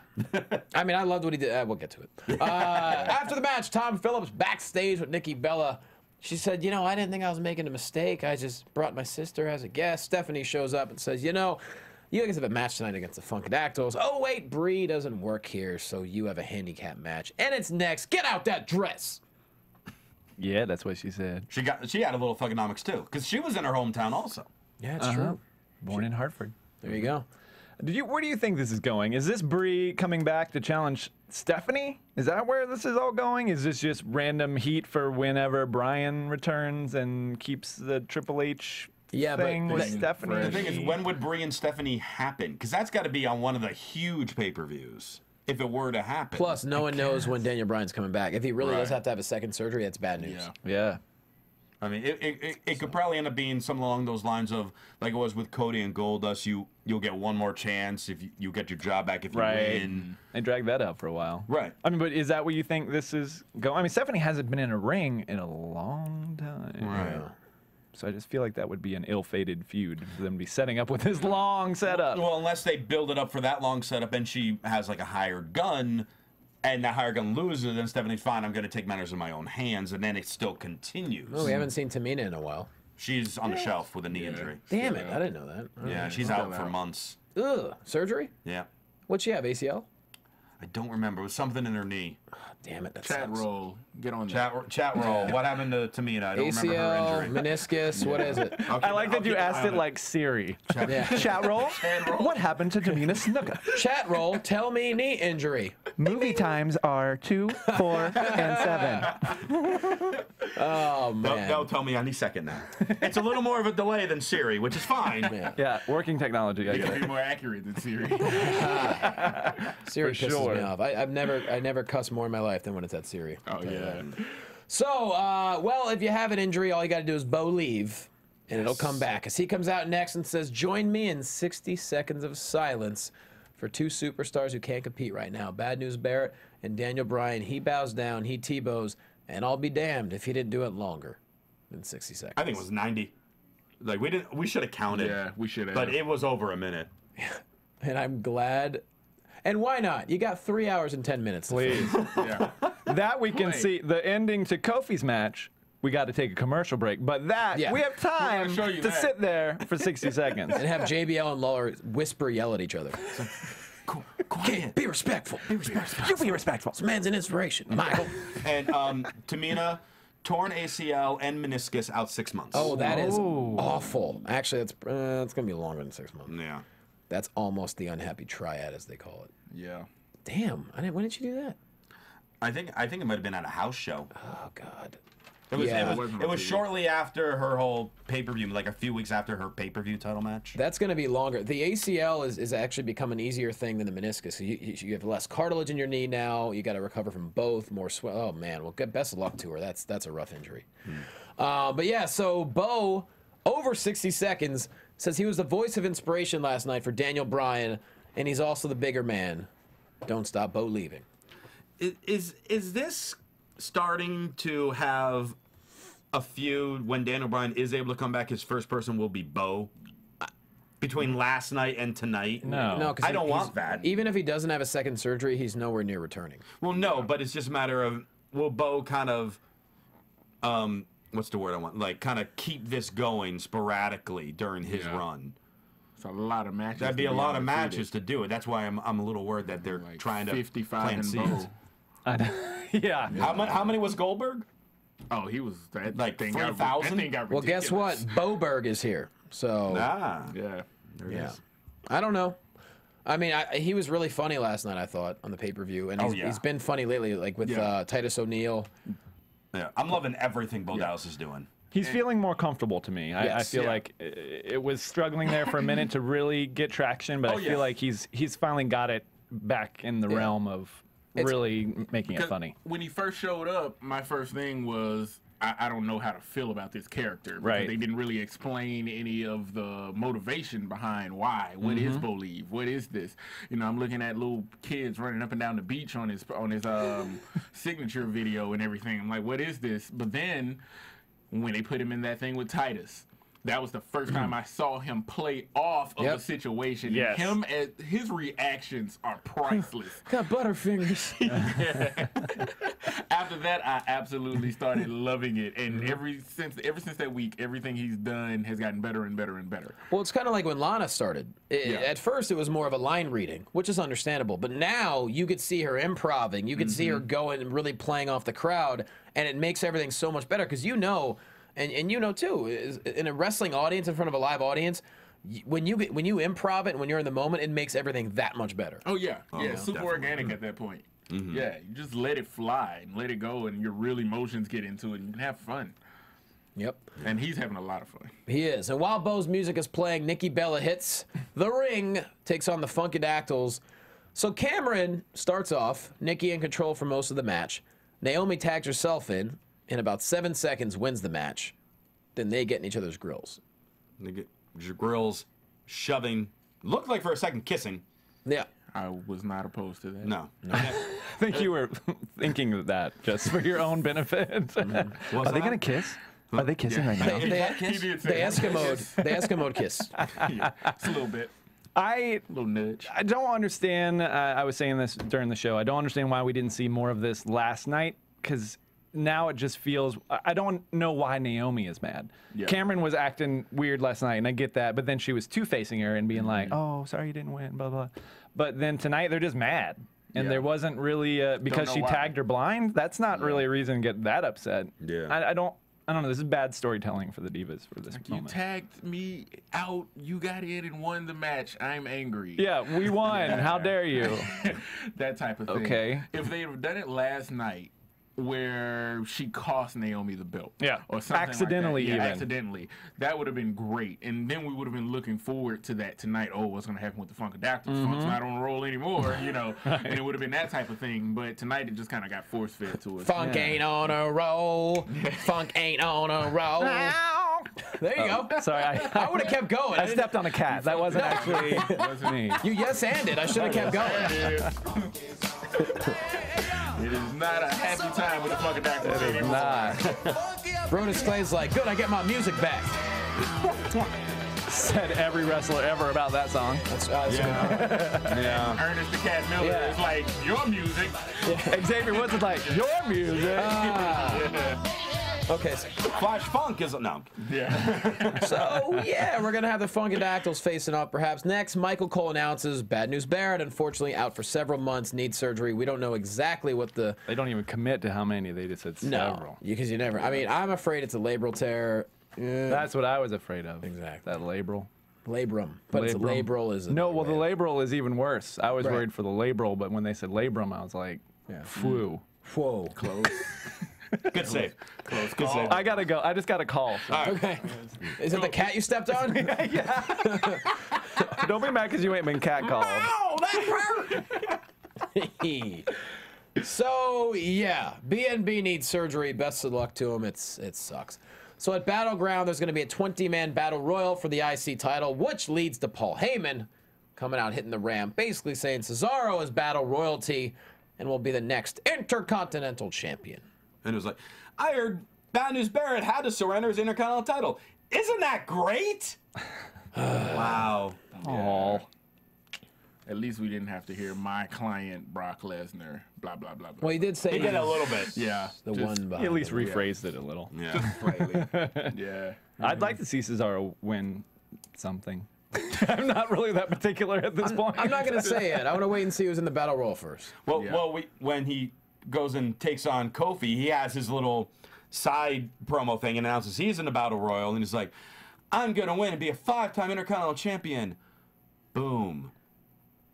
I mean, I loved what he did. We'll get to it. After the match, Tom Phillips backstage with Nikki Bella. She said, I didn't think I was making a mistake. I just brought my sister as a guest. Stephanie shows up and says, you guys have a match tonight against the Funkadactyls. Oh, wait, Bree doesn't work here, so you have a handicap match. And it's next. Get out that dress. Yeah, that's what she said. She had a little thugonomics too, because she was in her hometown also. Yeah, it's true. Born in Hartford. There you go. Where do you think this is going? Is this Bree coming back to challenge Stephanie? Is that where this is all going? Is this just random heat for whenever Bryan returns and keeps the Triple H Yeah, thing but with Stephanie. The thing is, when would Brie and Stephanie happen? Because that's got to be on one of the huge pay-per-views if it were to happen. plus, no one knows when Daniel Bryan's coming back. If he really does Right. have to have a second surgery, that's bad news. Yeah. I mean, it could probably end up being something along those lines of like it was with Cody and Goldust. You'll get one more chance if you get your job back if you win. They dragged that out for a while. Right. I mean, but is that what you think this is going? I mean, Stephanie hasn't been in a ring in a long time. Right. So I just feel like that would be an ill-fated feud for them to be setting up with this long setup. Well, unless they build it up for that long setup and she has like a hired gun, and that hired gun loses, then Stephanie's fine. I'm going to take matters in my own hands, and then it still continues. Oh, we haven't seen Tamina in a while. She's on the shelf with a knee injury. Damn it, I didn't know that. Yeah, she's out for months. Ugh, surgery? Yeah. What'd she have, ACL? I don't remember. It was something in her knee. Damn it, that Chat sucks. roll. Get on that. Chat roll. What happened to Tamina? I don't remember her ACL, injury. meniscus, what is it? I like that you asked it like Siri. Yeah. Chat roll? What happened to Tamina Snuka? Chat roll, tell me knee injury. Movie times are 2, 4, and 7. Oh, man. They'll tell me any second now. It's a little more of a delay than Siri, which is fine. Yeah, working technology. I You get gotta it. be more accurate than Siri. Siri For pisses sure. me off. I never cuss more in my life than when it's at Siri. Oh yeah. So, well, if you have an injury, all you got to do is leave, and it'll come back. As he comes out next and says, join me in 60 seconds of silence for two superstars who can't compete right now. Bad News Barrett and Daniel Bryan. He bows down, he T-bows, and I'll be damned if he didn't do it longer than 60 seconds. I think it was 90. Like we should have counted. Yeah, we should have. But it was over a minute. And I'm glad. And why not? You got 3 hours and 10 minutes. Please. Yeah. That we can Wait. see. The ending to Kofi's match, we got to take a commercial break. But that, Yeah. we have time show you to that. sit there for 60 seconds. And have JBL and Lawler whisper yell at each other. Quiet. Be respectful. Be respectful. You be respectful. This man's an inspiration. Michael. And Tamina, torn ACL and meniscus out 6 months. Oh, that is Oh. awful. Actually, it's going to be longer than 6 months. Yeah. That's almost the unhappy triad, as they call it. Yeah. Damn. When did you do that? I think it might have been at a house show. Oh, God. It was, Yeah. it was shortly after her whole pay-per-view, like a few weeks after her pay-per-view title match. That's going to be longer. The ACL is actually become an easier thing than the meniscus. You have less cartilage in your knee now. You got to recover from both. More swell. Oh man. Well, best of luck to her. That's a rough injury. But yeah. So Bo, over 60 seconds, says he was the voice of inspiration last night for Daniel Bryan, and he's also the bigger man. Don't stop Bo leaving. Is this starting to have a feud when Daniel Bryan is able to come back? His first person will be Bo. Between last night and tonight. No. No, because I don't want that. Even if he doesn't have a second surgery, he's nowhere near returning. Well, no, but it's just a matter of will Bo kind of, what's the word I want? Like kind of keep this going sporadically during his Yeah. run. It's a lot of matches. That'd be to a lot of undefeated. matches to do it. That's why I'm a little worried that they're Like trying to 55 plant and seeds. Bo. Yeah. How many was Goldberg? Oh, he was that Like thing 3,000? That thing got Well, guess what? ridiculous. Boberg is here. So Ah, Yeah. yeah, I don't know. I mean, he was really funny last night, I thought, on the pay-per-view. And Oh, he's been funny lately, like with Yeah. Titus O'Neil. yeah. I'm loving everything Bo Dallas is doing. He's feeling more comfortable to me. I Yes. feel Yeah. like it was struggling there for a minute to really get traction, but I feel like he's finally got it back in the realm of really making it 'Cause funny. When he first showed up, my first thing was I don't know how to feel about this character. Because Right. They didn't really explain any of the motivation behind why. What is Believe? What is this? You know, I'm looking at little kids running up and down the beach on his signature video and everything. I'm like, what is this? But then when they put him in that thing with Titus, that was the first time I saw him play off of Yep. the situation. Yes. And his reactions are priceless. Got butterfingers. After that, I absolutely started loving it, and ever since that week, everything he's done has gotten better and better and better. Well, it's kind of like when Lana started. At first, it was more of a line reading, which is understandable. But now you could see her improving. You could see her going and really playing off the crowd, and it makes everything so much better because you know, and you know too, in a wrestling audience, in front of a live audience, when you improv it and when you're in the moment, it makes everything that much better. Oh yeah, super definitely. organic at that point. Yeah, you just let it fly and let it go, and your real emotions get into it, and you can have fun. Yep. And he's having a lot of fun. He is. And while Bo's music is playing, Nikki Bella hits the ring, takes on the Funkadactyls. So Cameron starts off, Nikki in control for most of the match. Naomi tags herself in about 7 seconds, wins the match. Then they get in each other's grills. They get grills, shoving, looked like for a second kissing. Yeah. I was not opposed to that. No. I think you were thinking of that just for your own benefit. Are they going to kiss? Are they kissing right now? He did say that. The Eskimo kiss. Yeah, it's a little bit. A little nudge. I don't understand. I was saying this during the show. I don't understand why we didn't see more of this last night, because now it just feels. I don't know why Naomi is mad. Yeah. Cameron was acting weird last night, and I get that. But then she was two-facing her and being like, "Oh, sorry you didn't win," blah blah. But then tonight they're just mad, and there wasn't really because she tagged her blind. That's not really a reason to get that upset. Yeah. I don't know. This is bad storytelling for the Divas for this You moment. tagged me out. You got in and won the match. I'm angry. Yeah, we won. How dare you? That type of thing. Okay. If they had done it last night, where she cost Naomi the belt. Yeah. Or something Accidentally, like that. Yeah, even. accidentally. That would have been great. And then we would have been looking forward to that tonight. Oh, what's going to happen with the Funkadactyls? Funk's not on a roll anymore, you know. And it would have been that type of thing. But tonight it just kind of got force-fed to us. Funk ain't on a roll. Funk ain't on a roll. There you go. Sorry, I would have kept going. I stepped on a cat. That wasn't actually wasn't me. You yes-anded. I should have kept going. It is not a happy time with the Funkadactyls anymore. Nah. Brodus Clay's like, good, I get my music back. Said every wrestler ever about that song. That's Yeah. Ernest the Cat Miller is like, your music. Xavier Woods is like, your music. Okay, so, Flash Funk is no. Yeah. so yeah, we're gonna have the Funkadactyls facing off perhaps next. Michael Cole announces Bad News Barrett, unfortunately out for several months, needs surgery. We don't know exactly what the They don't even commit to how many. They just said several. because you never. I mean, I'm afraid it's a labral tear. That's what I was afraid of. Exactly. That labral. Labrum, but it's a Labrum. labral is No, well, the labral is even worse. I was Right. worried for the labral, but when they said labrum, I was like, phew. Whoa, close. Good save. Close Good call. save. I gotta go. I just got a call. So. Okay, is it the cat you stepped on? Don't be mad because you ain't been catcalled. Oh, that hurt. So yeah, BNB needs surgery. Best of luck to him. It sucks. So at Battleground, there's going to be a 20-man battle royal for the IC title, which leads to Paul Heyman coming out hitting the ramp, basically saying Cesaro is battle royalty and will be the next Intercontinental Champion. And it was like, I heard Bad News Barrett had to surrender his Intercontinental title. Isn't that great? Wow. Aw. At least we didn't have to hear my client, Brock Lesnar, blah, blah, blah, blah. Well, he did say He did a little bit. Yeah. the just- one behind He at least him. rephrased it a little. Yeah. Yeah. I'd like to see Cesaro win something. I'm not really that particular at this point. I'm not going to say it. I want to wait and see who's in the battle royal first. Well, Yeah. when he goes and takes on Kofi, he has his little side promo thing and announces he's in the Battle Royal, and he's like, I'm going to win and be a 5-time Intercontinental Champion. Boom.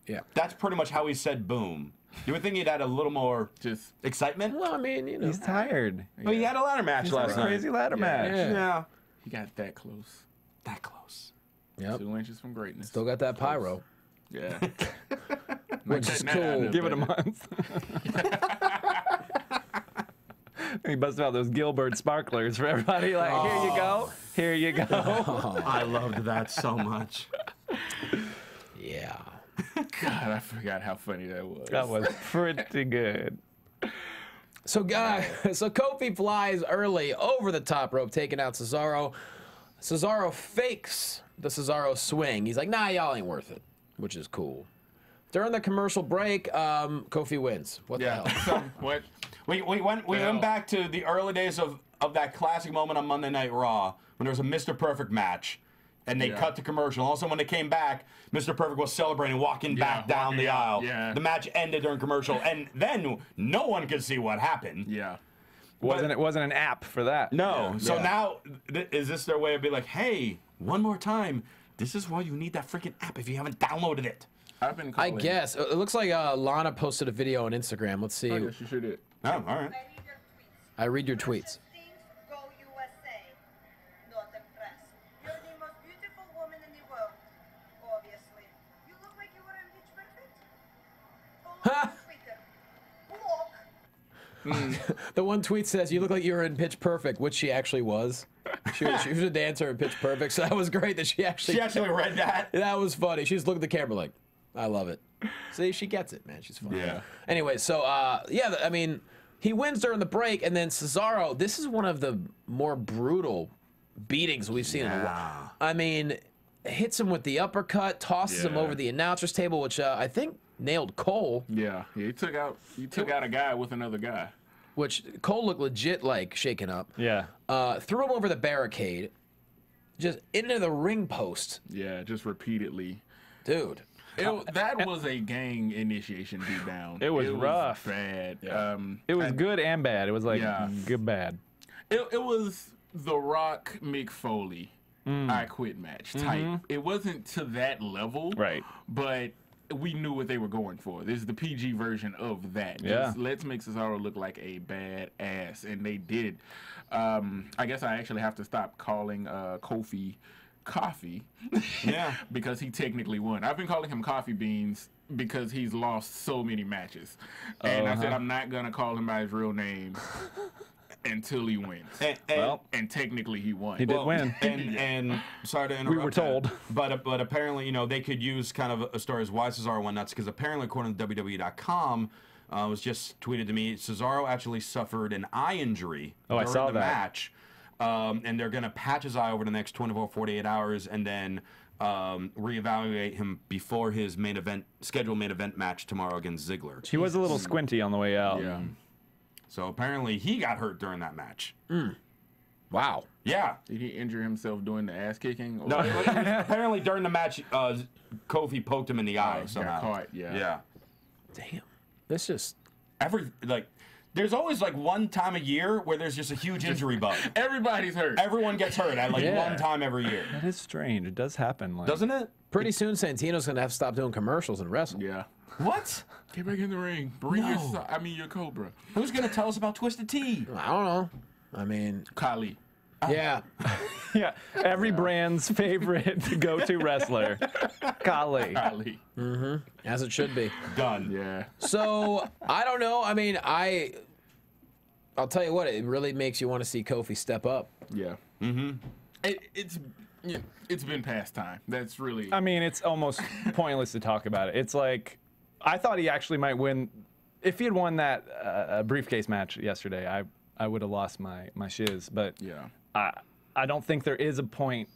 Yeah. That's pretty much how he said boom. You would think he'd had a little more Just excitement? Well, I mean, you know. He's tired. But he had a ladder match He's had last a night. crazy ladder match. Yeah. he got that close. That close. Yep. 2 inches from greatness. Still got that pyro. Yeah. Which is Cutting that out cool. of Give it a better. month. He busted out those Gilbert sparklers for everybody. Like, here you go. Here you go. I loved that so much. Yeah. God, I forgot how funny that was. That was pretty good. So Kofi flies early over the top rope, taking out Cesaro. Cesaro fakes the Cesaro swing. He's like, nah, y'all ain't worth it, which is cool. During the commercial break, Kofi wins. What the hell? So, what? We went back to the early days of that classic moment on Monday Night Raw when there was a Mr. Perfect match. And they cut to commercial. Also, when they came back, Mr. Perfect was celebrating, walking back down walking the out, aisle. yeah. The match ended during commercial, and then no one could see what happened. Yeah. It wasn't an app for that. No. Yeah. So Yeah. now, is this their way of being like, hey, one more time, this is why you need that freaking app if you haven't downloaded it. I've been I calling. guess. It looks like Lana posted a video on Instagram. Let's see. I guess you sure did. Oh, all right. I read your tweets. The one tweet says, "You look like you were in Pitch Perfect," which she actually was. She was a dancer in Pitch Perfect, so that was great that she actually read that. That was funny. She just looked at the camera like, "I love it." See, she gets it, man. She's funny. Yeah. Anyway, so yeah, I mean, he wins during the break, and then Cesaro. This is one of the more brutal beatings we've seen in a while. I mean, hits him with the uppercut, tosses him over the announcer's table, which I think nailed Cole. Yeah, he took out a guy with another guy. Which Cole looked legit like shaken up. Yeah. Threw him over the barricade, just into the ring post. Yeah, just repeatedly. Dude. That was a gang initiation beatdown. It was rough. Bad. Yeah. It was good and bad. It was like good bad. It was the Rock Mick Foley I Quit match type. It wasn't to that level. Right. But we knew what they were going for. This is the PG version of that. Yeah. Let's make Cesaro look like a bad ass. And they did. I guess I actually have to stop calling Kofi Coffee. Yeah. Because he technically won. I've been calling him Coffee Beans because he's lost so many matches. And I said I'm not going to call him by his real name until he wins. And technically he won. He did win. And sorry to interrupt. We were told. But apparently, you know, they could use kind of a story as why Cesaro went nuts, because apparently, according to WWE.com, was just tweeted to me, Cesaro actually suffered an eye injury during the match. And they're going to patch his eye over the next 24, 48 hours and then reevaluate him before his scheduled main event match tomorrow against Ziggler. He was a little squinty on the way out. Yeah. So apparently he got hurt during that match. Wow. Yeah. Did he injure himself doing the ass kicking? No, apparently during the match, Kofi poked him in the eye somehow. Got caught, Yeah. Damn. This just... There's always like one time a year where there's just a huge injury bug. Everybody's hurt. Everyone gets hurt at one time every year. That is strange. It does happen. Doesn't it? Pretty soon Santino's going to have to stop doing commercials and wrestle. Yeah. What? Get back in the ring. Bring your Cobra. Who's going to tell us about Twisted Tea? I don't know. I mean... Kali. Yeah. Yeah. Every brand's favorite go-to wrestler. Kali. Kali. As it should be. Done. Yeah. So, I don't know. I mean, I'll tell you what, it really makes you want to see Kofi step up. Yeah. It's been past time. That's really... I mean, it's almost pointless to talk about it. It's like, I thought he actually might win. If he had won that briefcase match yesterday, I would have lost my shiz. But I don't think there is a point.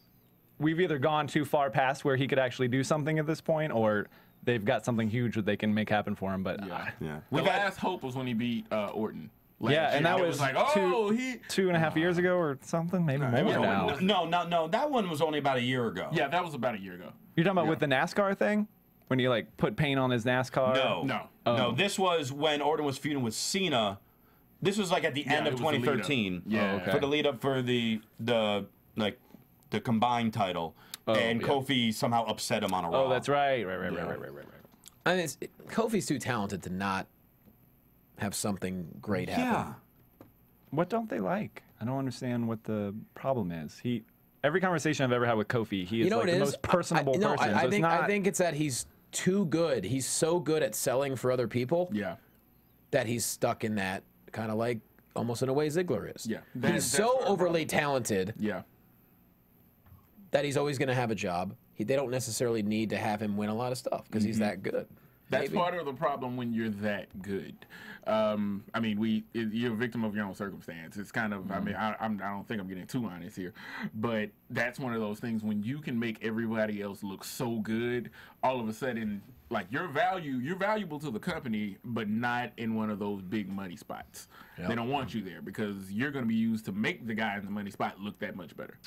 We've either gone too far past where he could actually do something at this point, or they've got something huge that they can make happen for him. But the last hope was when he beat Orton. And that was like, 2.5 years ago or something, maybe more now. No, that one was only about a year ago. Yeah, that was about a year ago. You're talking about with the NASCAR thing? When you like put paint on his NASCAR? No, this was when Orton was feuding with Cena. This was like at the end of 2013. For the lead up for the combined title. And Kofi somehow upset him on a Raw. Oh, that's right. Right. I mean, Kofi's too talented to not have something great happen. What don't they like? I don't understand what the problem is. Every conversation I've ever had with Kofi, he is like the most personable person. I think it's that he's too good. He's so good at selling for other people. That he's stuck in that kind of like almost in a way Ziggler is. He's so overly talented. That he's always going to have a job. They don't necessarily need to have him win a lot of stuff because he's that good. That's part of the problem when you're that good. I mean, you're a victim of your own circumstance. It's kind of, I mean, I don't think I'm getting too honest here, but that's one of those things when you can make everybody else look so good, all of a sudden, like you're valuable to the company, but not in one of those big money spots. They don't want you there because you're going to be used to make the guy in the money spot look that much better.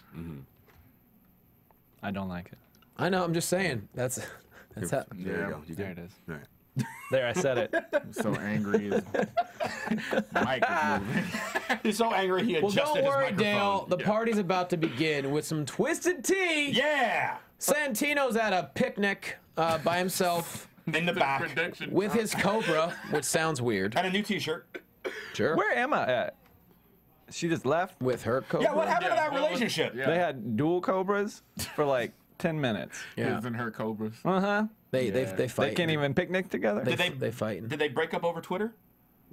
I don't like it. I know. I'm just saying. That's how. There you go. There it is. There, I said it. I'm so angry. His mic is moving. He's so angry he adjusted don't worry, his microphone. Dale. The party's about to begin with some Twisted Tea. Yeah. Santino's at a picnic by himself in the back with his Cobra, which sounds weird. And a new T-shirt. Sure. Where am I at? She just left with her Cobra. Yeah, what happened to that relationship? They had dual Cobras for like 10 minutes. His and her Cobras. Uh-huh. They fight. They can't even picnic together. They fight. Did they break up over Twitter?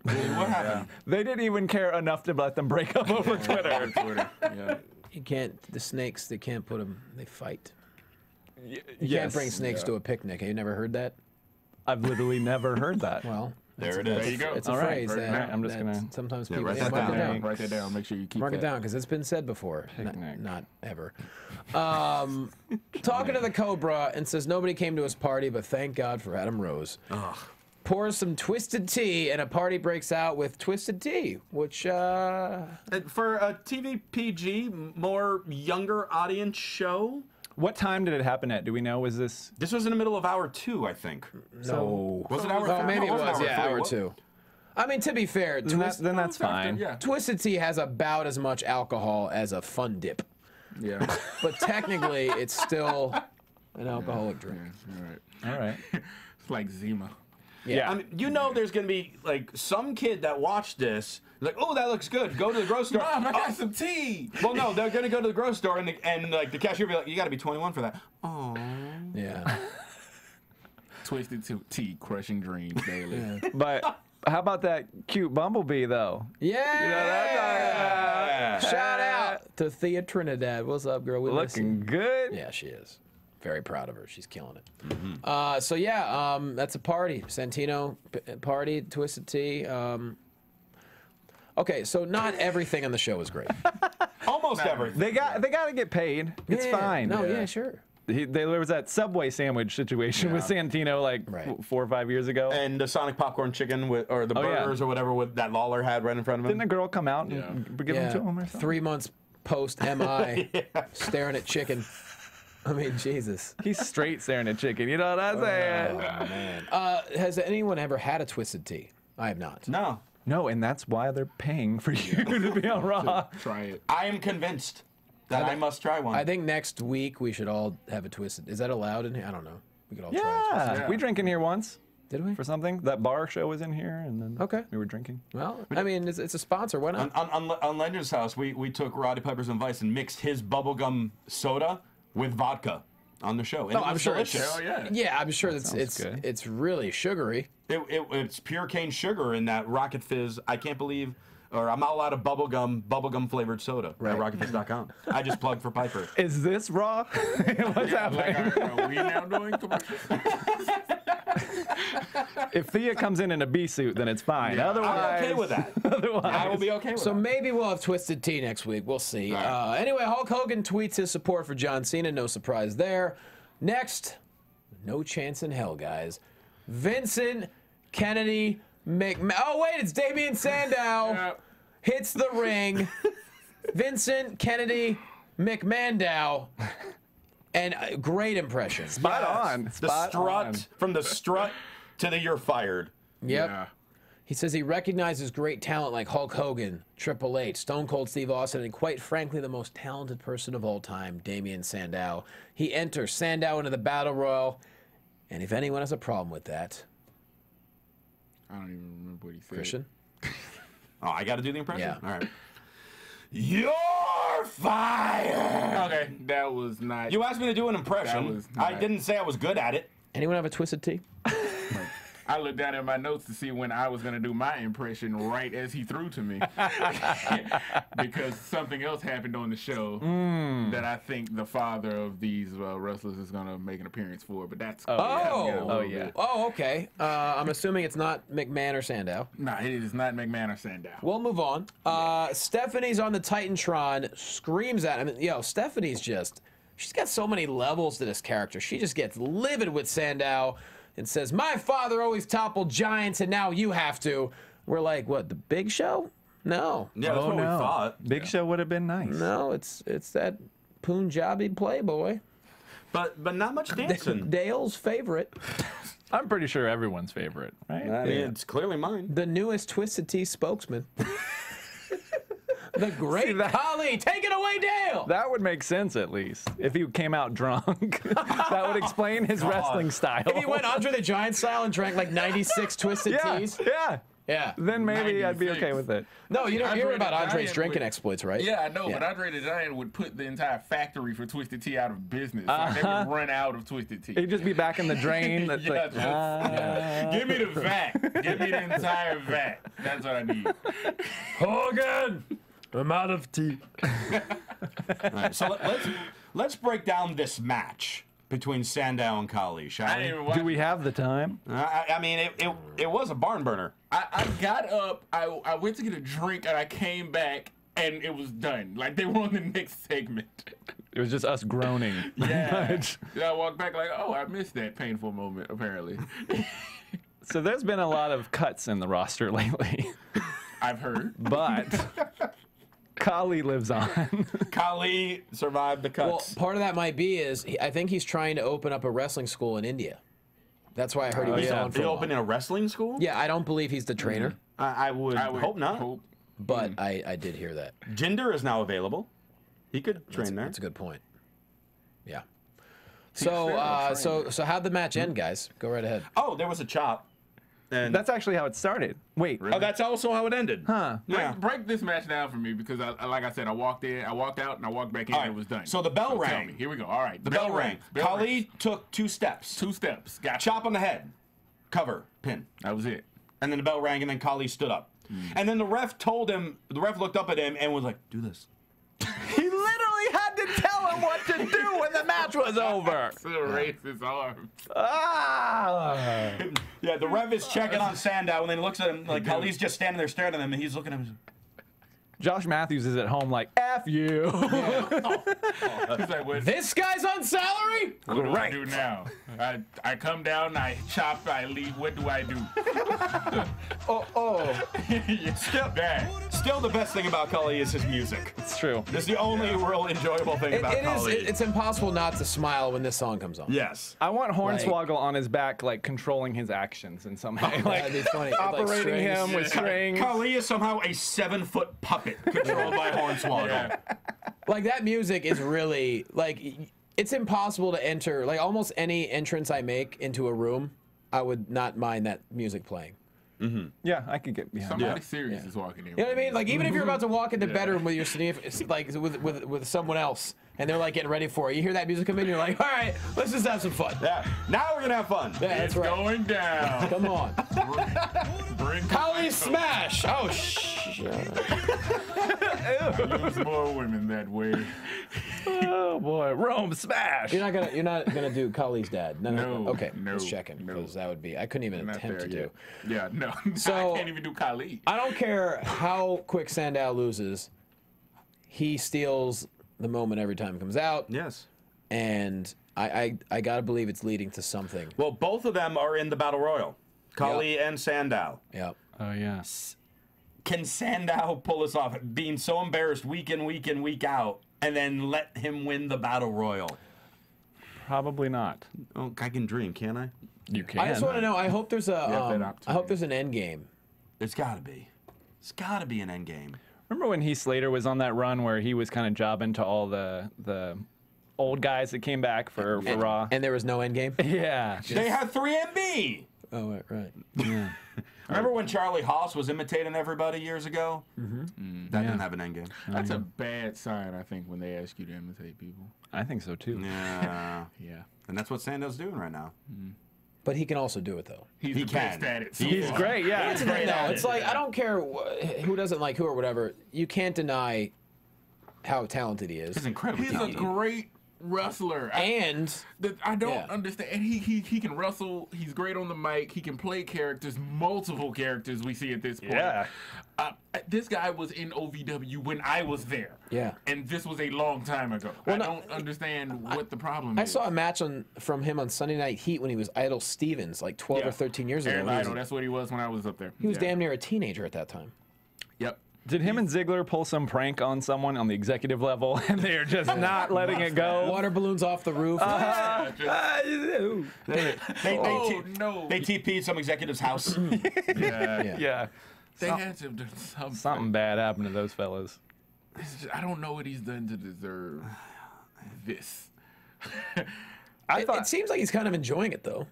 What happened? They didn't even care enough to let them break up over Twitter. Yeah. You can't. The snakes. They can't put them. They fight. You Yes. can't bring snakes to a picnic. Have you never heard that? I've literally never heard that. Well, There it is. There you go. it's a All right. phrase that, Right. I'm just that gonna- sometimes people write that mark it down. down. Write that down. Make sure you keep Mark it that. down because it's been said before. Picnic. Not ever. Talking to the Cobra and says nobody came to his party, but thank God for Adam Rose. Pours some twisted tea and a party breaks out with twisted tea, which For a TV PG, more younger audience show, What time did it happen at? Do we know? Was this? this was in the middle of hour 2, I think. no. Was it hour Oh, 3? maybe it No, was. Yeah, three. hour What? 2. I mean, to be fair, Then, then that's fine. Yeah. Twisted tea has about as much alcohol as a fun dip, Yeah. but technically it's still an alcoholic drink. All right. All right. It's like Zima. Yeah. I mean, you know, there's gonna be like some kid that watched this, like, oh, that looks good. Go to the grocery store. Mom, I got Oh, some tea. well, no, they're gonna go to the grocery store and like the cashier will be like, you got to be 21 for that. Oh, Yeah. Twisted tea, crushing dreams daily. But how about that cute bumblebee though? Yeah. Shout out to Thea Trinidad. What's up, girl? We miss you. Looking good. Yeah, she is. Very proud of her. She's killing it. So yeah, that's a party. Santino party, twisted tea. Okay, so not everything on the show is great. almost everything. They got to get paid. It's Yeah. fine. No, yeah, sure. There was that Subway sandwich situation with Santino like Right. 4 or 5 years ago. And the Sonic popcorn chicken or the Oh, yeah. burgers or whatever with that Lawler had right in front of him. Didn't a girl come out and give them to him or something? 3 months post MI, staring at chicken. I mean, Jesus. He's straight staring at chicken. You know what I'm saying? Man. Has anyone ever had a twisted tea? I have not. No, No, and that's why they're paying for you to be on Raw. Try it. I am convinced that I must try one. I think next week we should all have a twisted. Is that allowed in here? I don't know. We could all try a twisted. Yeah, we drank in here once Did we? for something. That bar show was in here, and then Okay. we were drinking. Well, I mean, it's a sponsor. Why not? on Legend's house, we took Roddy Piper's advice and mixed his bubblegum soda with vodka on the show. And it I'm was sure it's- delicious. Hell yeah. Yeah, I'm sure sounds it's good. it's really sugary. It's pure cane sugar in that Rocket Fizz. I can't believe, or I'm not allowed a bubblegum flavored soda Right. at RocketFizz.com. I just plugged for Piper. Is this Raw? What's happening? Like, are we now doing commercials? If Thea comes in a bee suit, then it's fine. Otherwise, I'm okay with that. I will be okay with So that. maybe we'll have twisted tea next week. We'll see. Anyway, Hulk Hogan tweets his support for John Cena. No surprise there. Next, no chance in hell, guys. Vincent Kennedy Oh wait, it's Damian Sandow. Yep. Hits the ring. Vincent Kennedy McMandow. And great impression. spot on. The Spot strut, on. from the strut to the you're fired. Yep. Yeah. He says he recognizes great talent like Hulk Hogan, Triple H, Stone Cold Steve Austin, and quite frankly, the most talented person of all time, Damian Sandow. He enters Sandow into the Battle Royal, and if anyone has a problem with that, I don't even remember what he said. Christian, Oh, I got to do the impression? Yeah. All right. You're fired! Okay, that was not. You asked me to do an That impression. was I not- didn't say I was good at it. anyone have a twisted tea? I looked down at my notes to see when I was going to do my impression right as he threw to me. Because something else happened on the show that I think the father of these wrestlers is going to make an appearance for. But that's. Oh, okay. I'm assuming it's not McMahon or Sandow. Nah, it is not McMahon or Sandow. We'll move on. Stephanie's on the Titantron, screams at him. I mean, Stephanie's she's got so many levels to this character. She just gets livid with Sandow and says, my father always toppled giants and now you have to. We're like, what, the Big Show? No. Yeah, that's what we thought. Big Show would have been nice. No, it's that Punjabi playboy. But not much dancing. Dale's favorite. I'm pretty sure everyone's favorite, right? I mean, it's clearly mine. The newest Twisted Tea spokesman. The great Khali. Take it away, Dale. That would make sense at least if he came out drunk. That would explain his wrestling style. If he went Andre the Giant style and drank like 96 Twisted yeah, Teas. yeah. Yeah. then maybe I'd be 96. okay with it. No, you don't hear Andre about the Andre's Giant drinking would- exploits, right? Yeah, I know, Yeah. but Andre the Giant would put the entire factory for Twisted Tea out of business. Like, they would run out of Twisted Tea. He'd just be back in the drain. That's Yeah, like, just- give me the vat. Give me the entire vat. That's what I need. Hogan, I'm out of tea. All right, so let's break down this match between Sandow and Khali, shall I didn't we? even watch do we have the time? I mean, it was a barn burner. I got up, I went to get a drink, and I came back, and it was done. Like, they were on the next segment. It was just us groaning. Yeah. I walked back like, oh, I missed that painful moment, apparently. So there's been a lot of cuts in the roster lately, I've heard. but Khali lives on. Khali survived the Well, cuts. part of that might be is I think he's trying to open up a wrestling school in India. That's why I heard he was yeah. on for He a while. opened in a wrestling school? Yeah, I don't believe he's the trainer, I would hope not. Hope. but I did hear that. Jinder is now available. He could train there. That's a good point. Yeah. So how'd the match end, guys? Go right ahead. Oh, there was a chop. And That's actually how it started. Wait. oh, that's also how it ended. Huh. Yeah. Break this match down for me because, like I said, I walked in, I walked out, and I walked back in, All and right, it was done. so the bell tell rang. me. Here we go. All right. The bell rang. Bell Khali rang. took 2 steps. 2 steps. Got Chop on the head. Cover. Pin. That was it. And then the bell rang, and then Khali stood up. And then the ref looked up at him and was like, do this. He literally had to tell him what to do when the match was over. Still raised his arms. Ah. Yeah, the ref is checking on Sandow, and then he looks at him like Khali's just standing there staring at him, and he's looking at him. Josh Matthews is at home like, F you. He's like, what This guy's on salary? do I do now? I come down, I chop, I leave. What do I do? Still, the best thing about Khali is his music. It's true. It's the only real enjoyable thing about Khali. It's impossible not to smile when this song comes on. Yes. I want Hornswoggle on his back, like controlling his actions in some way. Like That'd be funny. Like operating strings. him with strings. Khali is somehow a 7-foot puppet controlled by Hornswoggle. Yeah. Like that music is really like it's impossible to enter. Like almost any entrance I make into a room, I would not mind that music playing. Yeah, I could get behind Somebody that. serious is walking in. You know what I mean? Like even if you're about to walk into bedroom with your it's like with someone else, and they're like getting ready for it, you hear that music come in, you're like, all right, let's just have some fun. Yeah. Now we're gonna have fun. Yeah, that's It's right. going down. Come on, Bring Khali smash! Oh Use more women that way. Oh boy, Rome smash. You're not gonna do Khali's dad. No, Okay, no, just checking no. because that would be I couldn't even Not attempt there to yet. do. Yeah, no. So- I can't even do Khali. I don't care how quick Sandow loses. He steals the moment every time it comes out, Yes. and I gotta believe it's leading to something. Well, both of them are in the Battle Royal. Khali and Sandow. Yeah. Oh yeah. Can Sandow pull this off? Being so embarrassed week in, week out, and then let him win the Battle Royal? Probably not. Oh, I can dream, can't I? You can. I just want to know. I hope there's a. that I hope there's an end game. There's got to be. It's got to be an end game. Remember when Heath Slater was on that run where he was kind of jobbing to all the old guys that came back for Raw? And there was no end game. Yeah. They had 3MB. Oh right. Remember when Charlie Haas was imitating everybody years ago? That didn't have an end game. That's a bad sign, I think, when they ask you to imitate people. I think so too. Yeah. Yeah. And that's what Sandow's doing right now. But he can also do it though. He's He the can. best at it. so He's far. great, yeah. That's the thing, though. It's like I don't care who doesn't like who or whatever. You can't deny how talented he is. He's incredible. He's a great wrestler. And I don't Yeah. understand. And he can wrestle. He's great on the mic. He can play characters, multiple characters we see at this point. Yeah. This guy was in OVW when I was there. Yeah. And this was a long time ago. Well, I no, don't understand what the problem I is. saw a match from him on Sunday Night Heat when he was Idol Stevens, like 12 or 13 years ago. Aaron He was- Idol, that's what he was when I was up there. He was damn near a teenager at that time. Yep. Did him and Ziggler pull some prank on someone on the executive level and they're just not letting it go? Water balloons off the roof. They TP'd some executive's house. Yeah. Yeah. They had to do something. Something bad happened to those fellas. I don't know what he's done to deserve this. I It thought seems like he's kind of enjoying it though.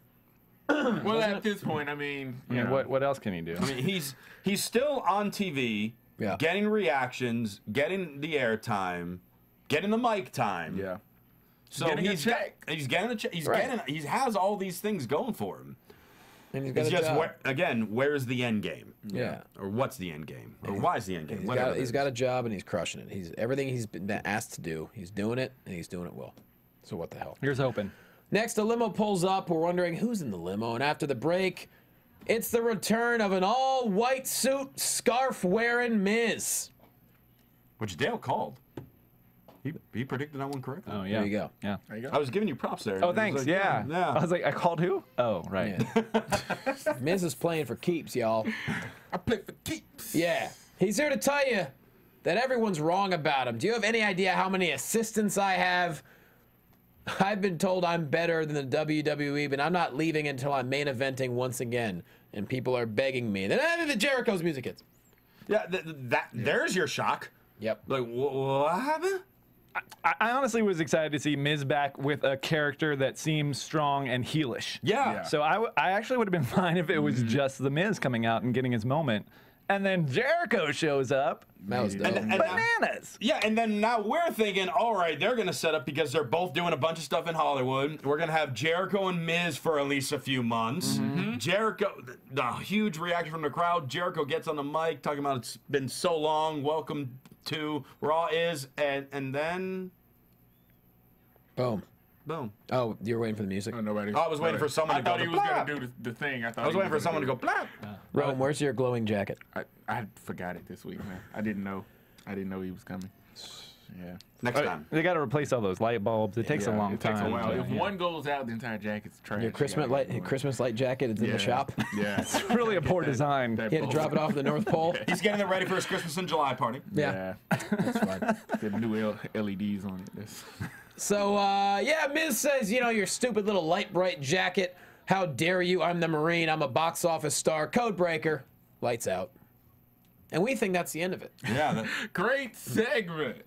Well, at this point, I mean, you know. What else can he do? I mean, he's still on TV, getting reactions, getting the airtime, getting the mic time. Yeah. So Getting a he's check. He's getting a check. He's Right. getting. He has all these things going for him. And he's got It's a just job. where's the end game? Yeah. Or what's the end game? Or why is the end game? He's got a job and he's crushing it. He's everything he's been asked to do. He's doing it and he's doing it well. So what the hell? Here's hoping. Next, a limo pulls up. We're wondering who's in the limo. And after the break, it's the return of an all-white suit, scarf-wearing Miz. Which Dale called. He predicted that one correctly. Oh, yeah. There you go. Yeah. There you go. I was giving you props there. Oh, It was thanks. like, Yeah. Yeah. I was like, I called who? Oh, right. Yeah. Miz is playing for keeps, y'all. I play for keeps. Yeah. He's here to tell you that everyone's wrong about him. Do you have any idea how many assistants I have? I've been told I'm better than the WWE, but I'm not leaving until I'm main eventing once again. And people are begging me. Then the Jericho's music hits. Yeah, there's your shock. Yep. Like, what happened? I honestly was excited to see Miz back with a character that seems strong and heelish. Yeah. So I actually would have been fine if it was just the Miz coming out and getting his moment. And then Jericho shows up. That was dope. Bananas. Yeah, and then now we're thinking, all right, they're going to set up because they're both doing a bunch of stuff in Hollywood. We're going to have Jericho and Miz for at least a few months. Jericho, the huge reaction from the crowd. Jericho gets on the mic talking about it's been so long. Welcome to Raw is, and then Boom. boom. Oh, you're waiting for the music? Nobody. I was waiting for someone to go. I thought he was going to do the thing. I was waiting for someone to go blap. Rome, where's your glowing jacket? I forgot it this week, man. I didn't know he was coming. Yeah. Next time. They got to replace all those light bulbs. It takes a long it time. takes a while. to- If one goes out, the entire jacket's trash. Your Christmas light jacket is in the shop. Yeah. It's really a poor design. He had to drop it off at the North Pole. He's getting it ready for his Christmas in July party. Yeah. That's fine. The new LEDs on it. That's- So, yeah, Miz says, you know, your stupid little light bright jacket. How dare you? I'm the Marine. I'm a box office star. Code breaker. Lights out. And we think that's the end of it. Yeah. Great segment.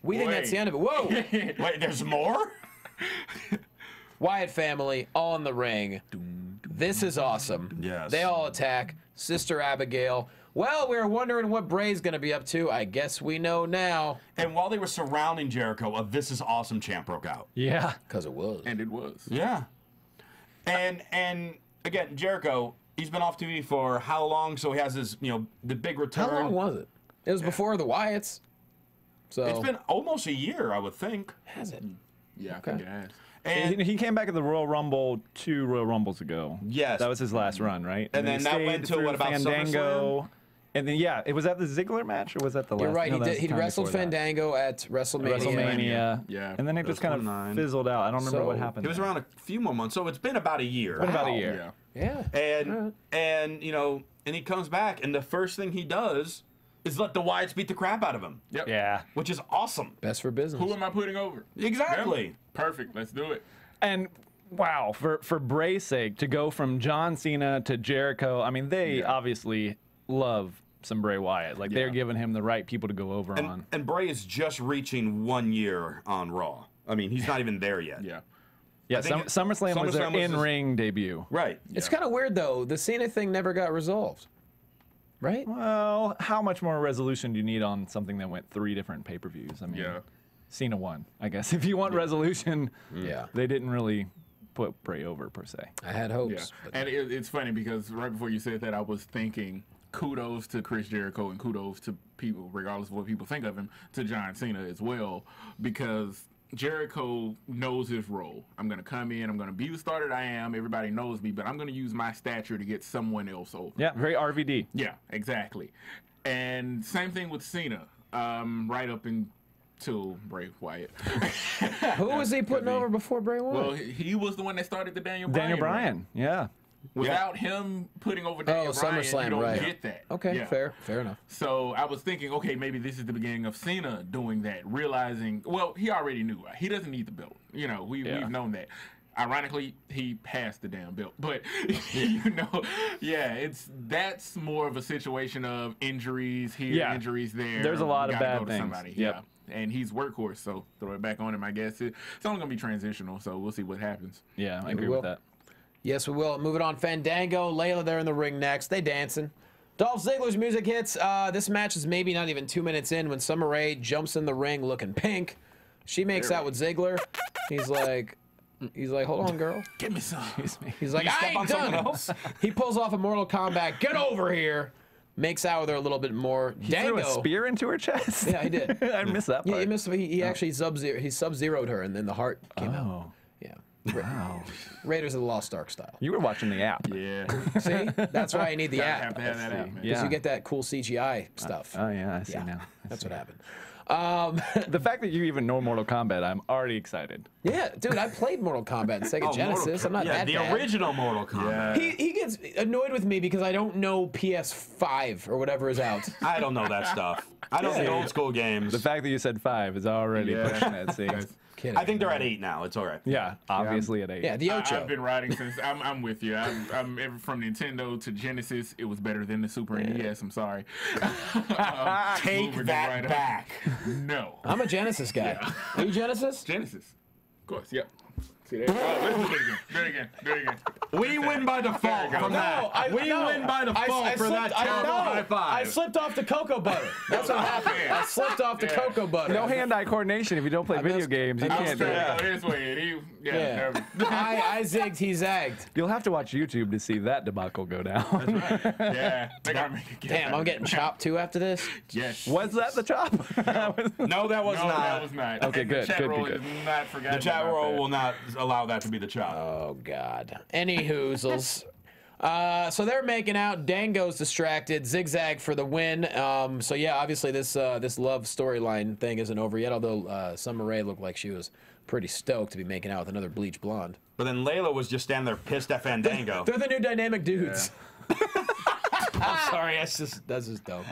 We think that's the end of it. Whoa! Wait, there's more? Wyatt family all in the ring. This is awesome. Yes. They all attack. Sister Abigail. Well, we were wondering what Bray's going to be up to. I guess we know now. And while they were surrounding Jericho, a This Is Awesome chant broke out. Yeah. Because it was. And it was. Yeah. And again, Jericho, he's been off TV for how long? So he has his, the big return. How long was it? It was before the Wyatts. So It's been almost a year, I would think. Has it? Yeah, I think it has. And He came back at the Royal Rumble 2 Royal Rumbles ago. Yes. That was his last run, right? And then he that stayed went to, through what, about Fandango. And then, yeah, it was at the Ziggler match, or was that the last? You're right. No, that was He the time wrestled before that. Fandango at WrestleMania. WrestleMania. Yeah. And then it That just was kind of 29. fizzled out. I don't remember So, what happened. he was there. around a few more months, so it's been about a year. Been about a Wow. year. Yeah. Yeah. And he comes back, and the first thing he does is let the Wyatts beat the crap out of him, Yep. Yeah. which is awesome. Best for business. Who am I putting over? Exactly. Them? Perfect. Let's do it. And wow, for Bray's sake, to go from John Cena to Jericho, I mean, they obviously love some Bray Wyatt. Like, they're giving him the right people to go over on. And Bray is just reaching 1 year on Raw. I mean, he's not even there yet. Yeah. Yeah, think SummerSlam was their SummerSlam was his- in-ring debut. Right. It's kind of weird, though. The Cena thing never got resolved. Right? Well, how much more resolution do you need on something that went 3 different pay-per-views? I mean, Yeah. Cena won, I guess. If you want resolution, Yeah. they didn't really put Bray over, per se. I had Yeah. hopes. but- And it's funny because right before you said that, I was thinking kudos to Chris Jericho and kudos to people, regardless of what people think of him, to John Cena as well, because Jericho knows his role. I'm going to come in, I'm going to be the star that I am, everybody knows me, but I'm going to use my stature to get someone else over. Yeah, very RVD. Yeah, exactly. And same thing with Cena, right up until Bray Wyatt. Who was he putting over before Bray Wyatt? Well, he was the one that started the Daniel Bryan. Daniel run. Bryan, yeah. Without him putting over Daniel Bryan, SummerSlam, you don't right. get that. Okay, Yeah. fair enough. So I was thinking, okay, maybe this is the beginning of Cena doing that, realizing, well, he already knew. He doesn't need the belt. We've known that. Ironically, he passed the damn belt. But, that's more of a situation of injuries here, injuries there. There's a lot We of gotta bad go to things. somebody. Yep. Yeah. And he's workhorse, so throw it back on him, I guess. It's only going to be transitional, so we'll see what happens. Yeah, I we agree will. with that. Yes, we will. Moving on, Fandango, Layla, they're in the ring next. They dancing. Dolph Ziggler's music hits. This match is maybe not even 2 minutes in when Summer Rae jumps in the ring looking pink. She makes out with Ziggler. He's like, hold on, girl. Give me some. He's like, I ain't done. He pulls off a Mortal Kombat. Get over here. Makes out with her a little bit more. He threw a spear into her chest? Yeah, he did. I missed that part. Yeah, he actually sub-zeroed her, and then the heart came out. Yeah. Wow. Raiders of the Lost Ark style. You were watching the app. Yeah. See? That's why I need the app. Have to have that app, man. Because you get that cool CGI stuff. Oh, yeah, I see now. That's what happened. The fact that you even know Mortal Kombat, I'm already excited. Yeah, dude, I played Mortal Kombat in Sega Genesis. I'm not that the bad. original Mortal Kombat. He gets annoyed with me because I don't know PS5 or whatever is out. I don't know that stuff. I know the old school games. The fact that you said 5 is already pushing it. See? Kidding. I think they're at 8 now. It's all right. Yeah, obviously at 8. Yeah, the Ocho. I've been riding since I'm with you. I'm from Nintendo to Genesis. It was better than the Super NES. I'm sorry. Take that back. No. I'm a Genesis guy. Are you Genesis? Genesis. Of course. Yep. See there? Let's do it again. Do it again. Do it again. We win by default from that. We win by default for that terrible high five. I slipped off the cocoa butter. That's what happened. I slipped off the cocoa butter. No hand-eye coordination if you don't play video games. You can't do it. This way. I zigged, he zagged. You'll have to watch YouTube to see that debacle go down. That's right. Yeah. They gotta make it Damn, I'm getting chopped too after this. Yes. Was that the chop? No, that was No, not. that was not. Okay, And good, The chat good, roll good. is not forgotten The chat about roll that. will not allow that to be the chop. Oh, God. Any hoozles. So they're making out. Dango's distracted. Zigzag for the win. So, yeah, obviously this love storyline thing isn't over yet, although Summer Rae looked like she was pretty stoked to be making out with another bleach blonde. But then Layla was just standing there pissed at Fandango. They're the new dynamic dudes. I'm sorry, that's just dope.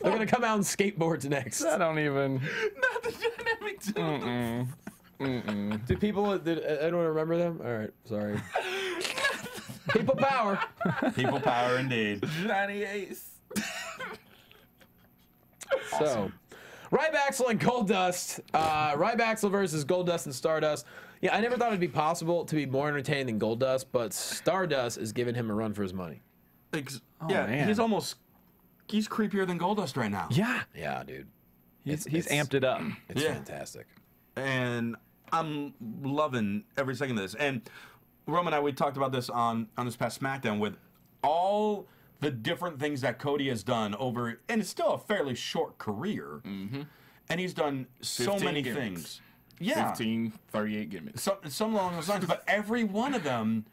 They're gonna come out on skateboards next. I don't even. Not the dynamic dude. Do people? Did anyone remember them? All right, sorry. People power. People power indeed. Johnny Ace. So, Rybaxel and Goldust. Rybaxel versus Goldust and Stardust. Yeah, I never thought it'd be possible to be more entertaining than Goldust, but Stardust is giving him a run for his money. man. He's creepier than Goldust right now. Yeah. Yeah, dude. He's It's- amped it up. It's Yeah. fantastic. And I'm loving every second of this. And Roman and I, we talked about this on this past SmackDown with all the different things that Cody has done over, and it's still a fairly short career. Mm-hmm. And he's done so 15 many gimmicks. things. Yeah. 15, 38 gimmicks. Some along those lines, but every one of them,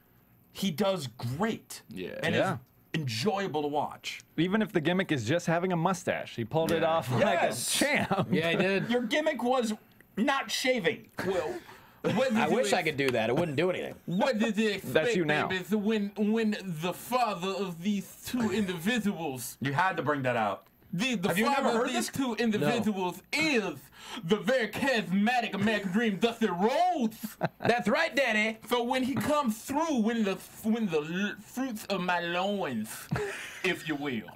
he does great. Yeah. And Yeah. is enjoyable to watch. Even if the gimmick is just having a mustache, he pulled it off like a Yes. champ. Yeah, he did. Your gimmick was not shaving. Well, what did I you wish I could do that. It wouldn't do anything. What did they expect, That's you now. babies, when the father of these two individuals, You had to bring that out. the Have you never father heard of these this? two individuals is the very charismatic American Dream, Dusty Rhodes. That's right, Daddy. So when he comes through, when the fruits of my loins, if you will,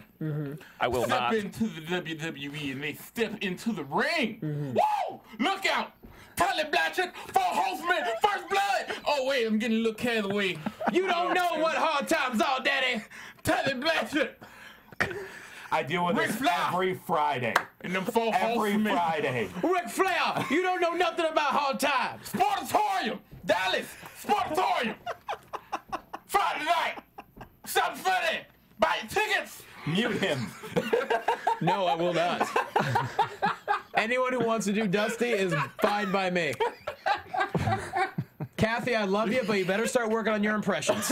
I will step not. into the WWE and they step into the ring. Whoa! Look out! Tully Blanchard, Four Horsemen, First Blood. Oh wait, I'm getting a little carried away. You don't know what hard times are, Daddy. Tully Blanchard I deal with Ric this Flair. every Friday. and them Four Every Horsemen. Friday. Ric Flair, you don't know nothing about hard times. Sportatorium, Dallas, Sportatorium. Friday night, 7:30. Buy your tickets. Mute him. No, I will not. Anyone who wants to do Dusty is fine by me. Kathy, I love you, but you better start working on your impressions.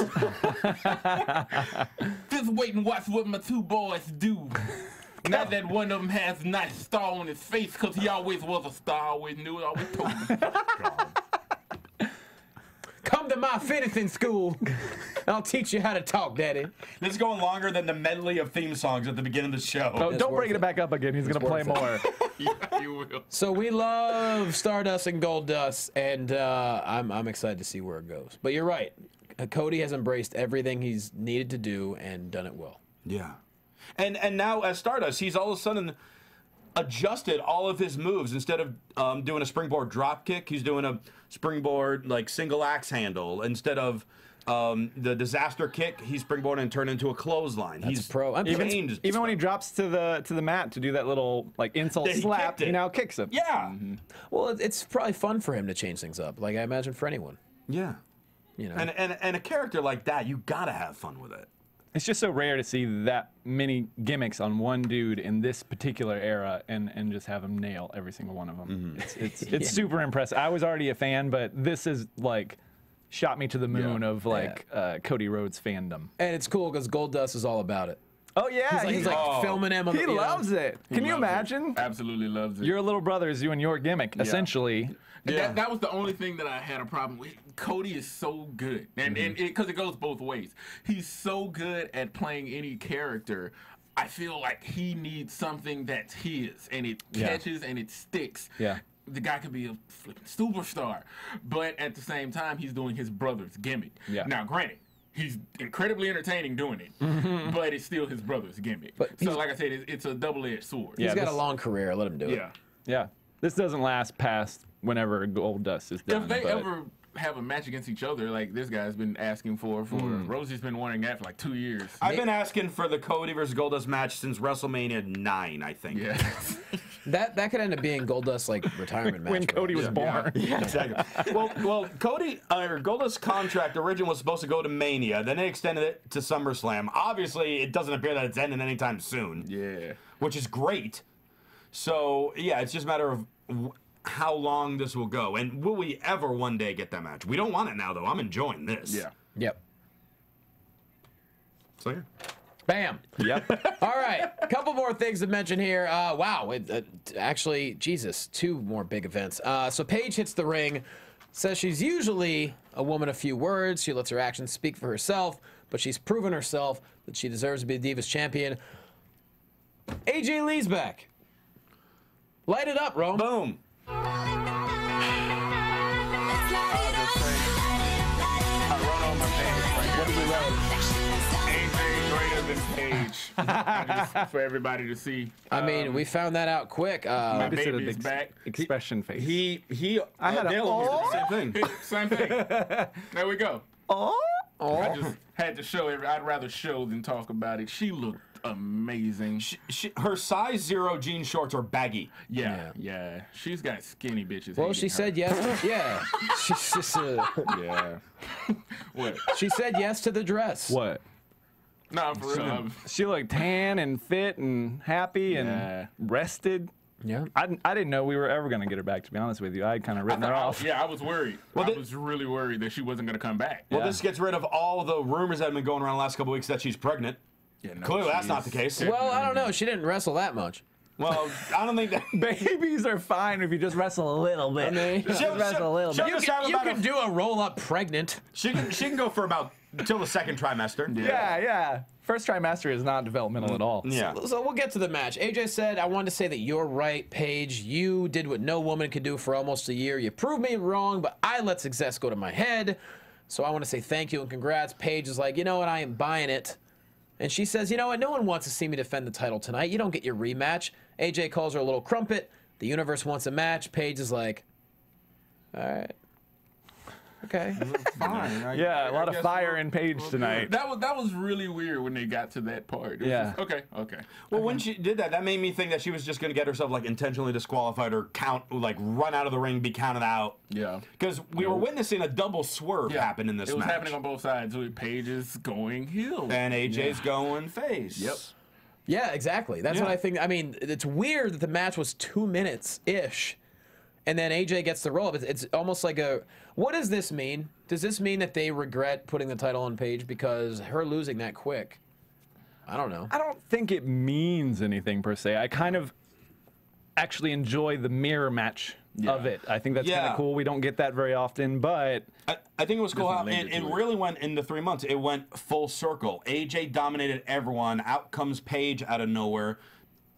Just wait and watch what my two boys do. Now that one of them has a nice star on his face, because he always was a star, always knew it, always told me. Come to my finishing school. I'll teach you how to talk, Daddy. This is going longer than the medley of theme songs at the beginning of the show. Oh, It's don't worth bring it back up again. He's going to play worth it. more. Yeah, you will. So we love Stardust and Goldust, and I'm excited to see where it goes. But you're right. Cody has embraced everything he's needed to do and done it well. Yeah. And now as Stardust, he's all of a sudden adjusted all of his moves. Instead of doing a springboard drop kick, he's doing a springboard like single axe handle. Instead of The disaster kick, he springboarded and turned into a clothesline. He's pro. Even when he drops to the mat to do that little like insult slap, he now kicks him. Yeah. Well, it's probably fun for him to change things up. Like I imagine for anyone. Yeah. You know. And a character like that, you gotta have fun with it. It's just so rare to see that many gimmicks on one dude in this particular era and just have him nail every single one of them. It's super impressive. I was already a fan, but this is like shot me to the moon of like Cody Rhodes fandom. And it's cool because Goldust is all about it. Oh yeah, He's like filming him. He loves it. Can you imagine? Absolutely loves it. Your little brother is doing your gimmick, essentially. Yeah. That was the only thing that I had a problem with. Cody is so good, and because it goes both ways. He's so good at playing any character. I feel like he needs something that's his, and it catches and it sticks. Yeah. The guy could be a flipping superstar, but at the same time, he's doing his brother's gimmick. Yeah. Now, granted, he's incredibly entertaining doing it, but it's still his brother's gimmick. So, like I said, it's a double-edged sword. He's got a long career. Let him do it. Yeah. This doesn't last past whenever Goldust is done. If they ever have a match against each other, like this guy's been asking for Rosie's been wanting that for like 2 years. I've been asking for the Cody versus Goldust match since WrestleMania 9, I think. Yeah. That could end up being Goldust's like retirement match. When Cody was born. Yeah, exactly. well, Cody or Goldust's contract originally was supposed to go to Mania, then they extended it to SummerSlam. Obviously, it doesn't appear that it's ending anytime soon. Yeah. Which is great. So yeah, it's just a matter of how long this will go, and will we ever one day get that match? We don't want it now, though. I'm enjoying this. Yeah. Yep. So yeah. Bam. Yep. All right. A couple more things to mention here. Wow. Actually, Jesus, 2 more big events. So Paige hits the ring, says she's usually a woman of few words. She lets her actions speak for herself, but she's proven herself that she deserves to be the Divas champion. AJ Lee's back. Light it up, Rome. Boom. What did we write? AJ greater than Paige. Just for everybody to see. I mean, we found that out quick. My Maybe baby's back. expression face. I had a same thing. Same thing. There we go. I just had to show it. I'd rather show than talk about it. She looked amazing. Her size 0 jean shorts are baggy. Yeah. She's got skinny bitches. Well, she said yes. Yeah. She's just, Yeah. What? she said yes to the dress. What? No, for real. She looked tan and fit and happy and rested. Yeah. I didn't know we were ever going to get her back, to be honest with you. I had kind of written her off. Yeah, I was worried. I was really worried that she wasn't going to come back. Well, this gets rid of all the rumors that have been going around the last couple weeks that she's pregnant. Yeah, no, Clearly, that's not the case. Well, I don't know. She didn't wrestle that much. Well, I don't think that. Babies are fine if you just wrestle a little bit. She'll wrestle a little bit. You can do a roll-up pregnant. She can go for about until the 2nd trimester. Yeah. First trimester is not developmental at all. Yeah. So we'll get to the match. AJ said, I wanted to say that you're right, Paige. You did what no woman could do for almost a year. You proved me wrong, but I let success go to my head. So I want to say thank you and congrats. Paige is like, you know what? I am buying it. And she says, you know what? No one wants to see me defend the title tonight. You don't get your rematch. AJ calls her a little crumpet. The universe wants a match. Paige is like, all right. Okay. Fine. Yeah, a lot of fire in Paige tonight. That was really weird when they got to that part. It was just, okay. Well, when she did that, that made me think that she was just going to get herself like intentionally disqualified or run out of the ring, be counted out. Yeah. Because we were witnessing a double swerve happen in this match. It was happening on both sides. Paige is going heel. And AJ's going face. Yep. Yeah, exactly. That's what I think. I mean, it's weird that the match was 2 minutes-ish. And then AJ gets the roll-up. It's almost like a... What does this mean? Does this mean that they regret putting the title on Paige because her losing that quick? I don't know. I don't think it means anything per se. I kind of actually enjoy the mirror match of it. I think that's kind of cool. We don't get that very often, but... I think it was cool how it really went in the 3 months. It went full circle. AJ dominated everyone. Out comes Paige out of nowhere.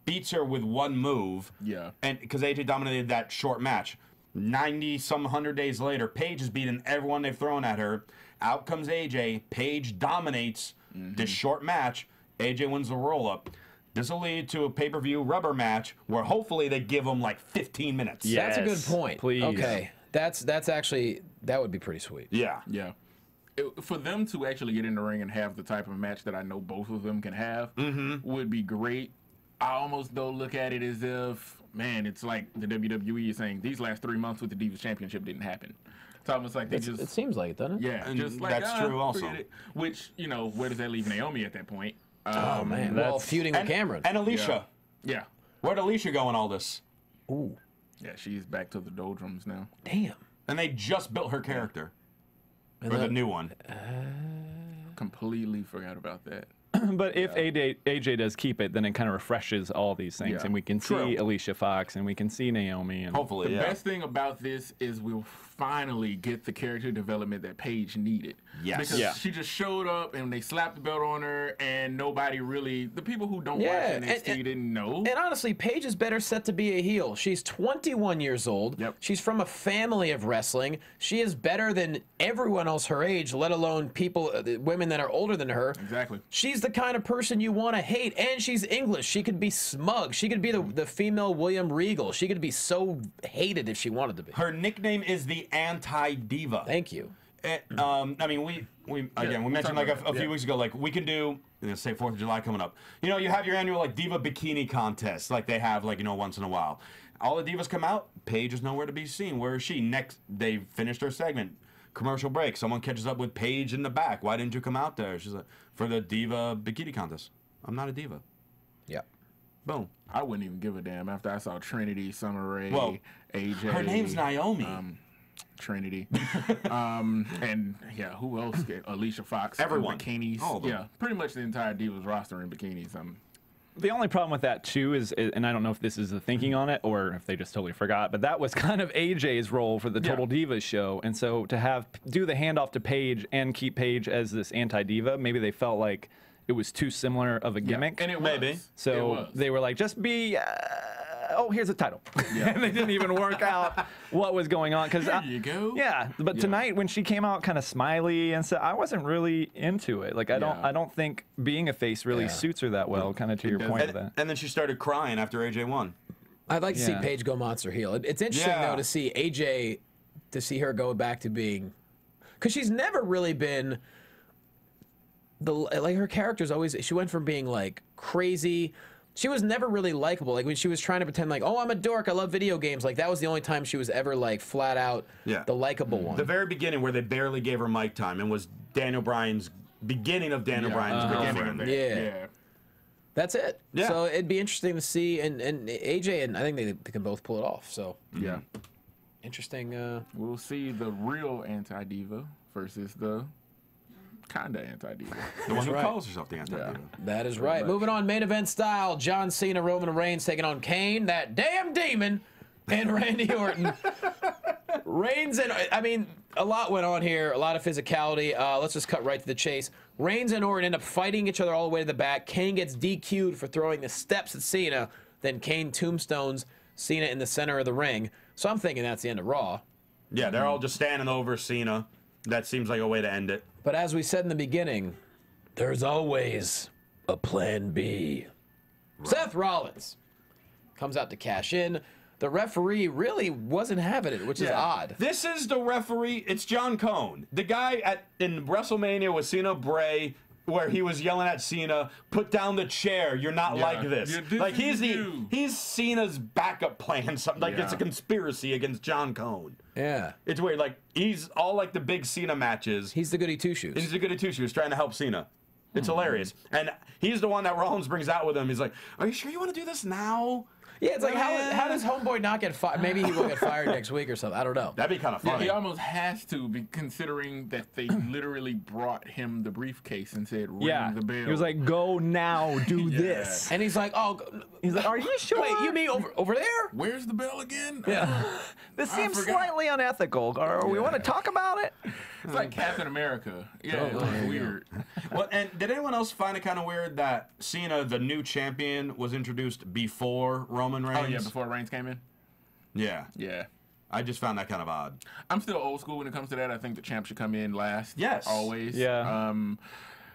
Beats her with one move. Yeah. And because AJ dominated that short match. 90-some 100 days later, Paige has beaten everyone they've thrown at her. Out comes AJ. Paige dominates this short match. AJ wins the roll-up. This will lead to a pay-per-view rubber match where hopefully they give them like 15 minutes. That's a good point. Please. Okay. That's actually, that would be pretty sweet. Yeah. Yeah. for them to actually get in the ring and have the type of match that I know both of them can have would be great. I almost though look at it as if, man, it's like the WWE is saying these last 3 months with the Divas Championship didn't happen. It's almost like they just. It seems like it, doesn't it? Yeah, And just like that's true also. forget it. Which, you know, where does that leave Naomi at that point? Oh man, well, feuding with Cameron. And Alicia. Yeah. Where'd Alicia go in all this? Ooh, Yeah, she's back to the doldrums now. damn. And they just built her character. And Or the then- new one. Completely forgot about that. But if AJ does keep it, then it kind of refreshes all these things, Yeah. and we can True. see Alicia Fox, and we can see Naomi, and Hopefully, The yeah. best thing about this is we'll finally get the character development that Paige needed. Yes. Because Yeah. she just showed up and they slapped the belt on her, and nobody really, the people who don't Yeah, watch NXT and- didn't know. And honestly, Paige is better set to be a heel. She's 21 years old. Yep. She's from a family of wrestling. She is better than everyone else her age, let alone people, women that are older than her. Exactly. She's the kind of person you want to hate, and she's English. She could be smug. She could be the female William Regal. She could be so hated if she wanted to be. Her nickname is the Anti-Diva. Thank you. I mean, we mentioned like a few weeks ago, like we can do, let's say 4th of July coming up. You know, you have your annual like Diva Bikini contest, like they have like, you know, once in a while. All the divas come out, Paige is nowhere to be seen. Where is she? Next, they finished their segment. Commercial break. Someone catches up with Paige in the back. Why didn't you come out there? She's like, for the Diva Bikini contest. I'm not a diva. Yeah. Boom. I wouldn't even give a damn after I saw Trinity, Summer Rae, Well, AJ. Her name's Naomi. Trinity. And yeah, who else? Alicia Fox. Everyone. In bikinis. All of them. Yeah, pretty much the entire Divas roster in bikinis. the only problem with that too is, and I don't know if this is the thinking on it or if they just totally forgot, but that was kind of AJ's role for the Total Divas show, and so to do the handoff to Paige and keep Paige as this anti-diva, maybe they felt like it was too similar of a gimmick. And it Maybe. was. So It was. they were like, just be, oh, here's a title. And they didn't even work out what was going on. There you go. Yeah, but tonight when she came out kind of smiley and stuff, I wasn't really into it. Like I don't think being a face really suits her that well. Kind of to your point of that. And then she started crying after AJ won. I'd like to see Paige go monster heel. It's interesting though to see AJ, to see her go back to being, because she's never really been. Like her character's always, she went from being like crazy, she was never really likable. Like when she was trying to pretend like, oh, I'm a dork, I love video games, like that was the only time she was ever like flat out the likable one. The very beginning where they barely gave her mic time and was Daniel Bryan's beginning of Daniel Bryan's girlfriend. Yeah. That's it. Yeah. So it'd be interesting to see, and AJ and I think they can both pull it off. So Yeah. interesting. We'll see the real anti-diva versus the kinda anti-diva. The one who right. calls herself the anti-diva. That is right. Moving on, main event style. John Cena, Roman Reigns taking on Kane, that damn demon, and Randy Orton. Reigns and, I mean, a lot went on here, a lot of physicality. Let's just cut right to the chase. Reigns and Orton end up fighting each other all the way to the back. Kane gets DQ'd for throwing the steps at Cena. Then Kane tombstones Cena in the center of the ring. So I'm thinking that's the end of Raw. Yeah, they're all just standing over Cena. That seems like a way to end it. But as we said in the beginning, there's always a plan B. Seth Rollins comes out to cash in. The referee really wasn't having it, which is odd. This is the referee. It's John Cone, the guy in WrestleMania with Cena Bray, where he was yelling at Cena, "Put down the chair. You're not like this." Yeah, this like is he's Cena's backup plan. Something like it's a conspiracy against John Cone. Yeah. It's weird. Like he's all like the big Cena matches. He's the goody two-shoes. He's a goody two-shoes trying to help Cena. It's hilarious. And he's the one that Rollins brings out with him. He's like, "Are you sure you want to do this now?" Yeah, it's like, how does Homeboy not get fired? Maybe he will get fired next week or something. I don't know. That'd be kind of Yeah, funny. he almost has to, be considering that they literally brought him the briefcase and said, ring the bell. He was like, "Go now, do this." And he's like, oh. He's like, "Are you sure?" Wait, you mean over there? Where's the bell again? Yeah. This I seems forgot. slightly unethical. Or we want to talk about it. It's like Captain America. Yeah, it was weird. Well, and did anyone else find it kind of weird that Cena, the new champion, was introduced before Roman Reigns? Oh, yeah, before Reigns came in? Yeah. Yeah. I just found that kind of odd. I'm still old school when it comes to that. I think the champ should come in last. Yes. Always. Yeah.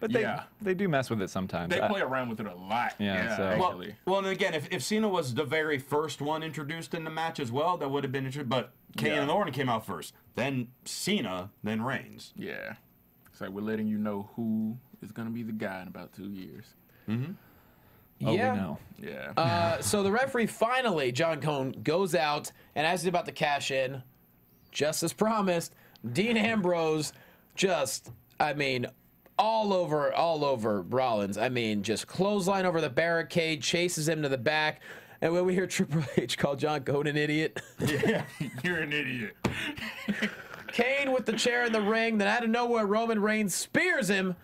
But they do mess with it sometimes. They play around with it a lot. Yeah, so- actually. Well, and again, if Cena was the very first one introduced in the match as well, that would have been interesting. But Kane and Orton came out first, then Cena, then Reigns. Yeah. It's like we're letting you know who is going to be the guy in about 2 years. Oh, Yeah. we know. Yeah. So the referee finally, John Cone, goes out, and as he's about to cash in, just as promised, Dean Ambrose just, I mean, all over Rollins. I mean, just clothesline over the barricade, chases him to the back, and when we hear Triple H call John Cone an idiot, Yeah, you're an idiot. Kane with the chair in the ring, then out of nowhere, Roman Reigns spears him,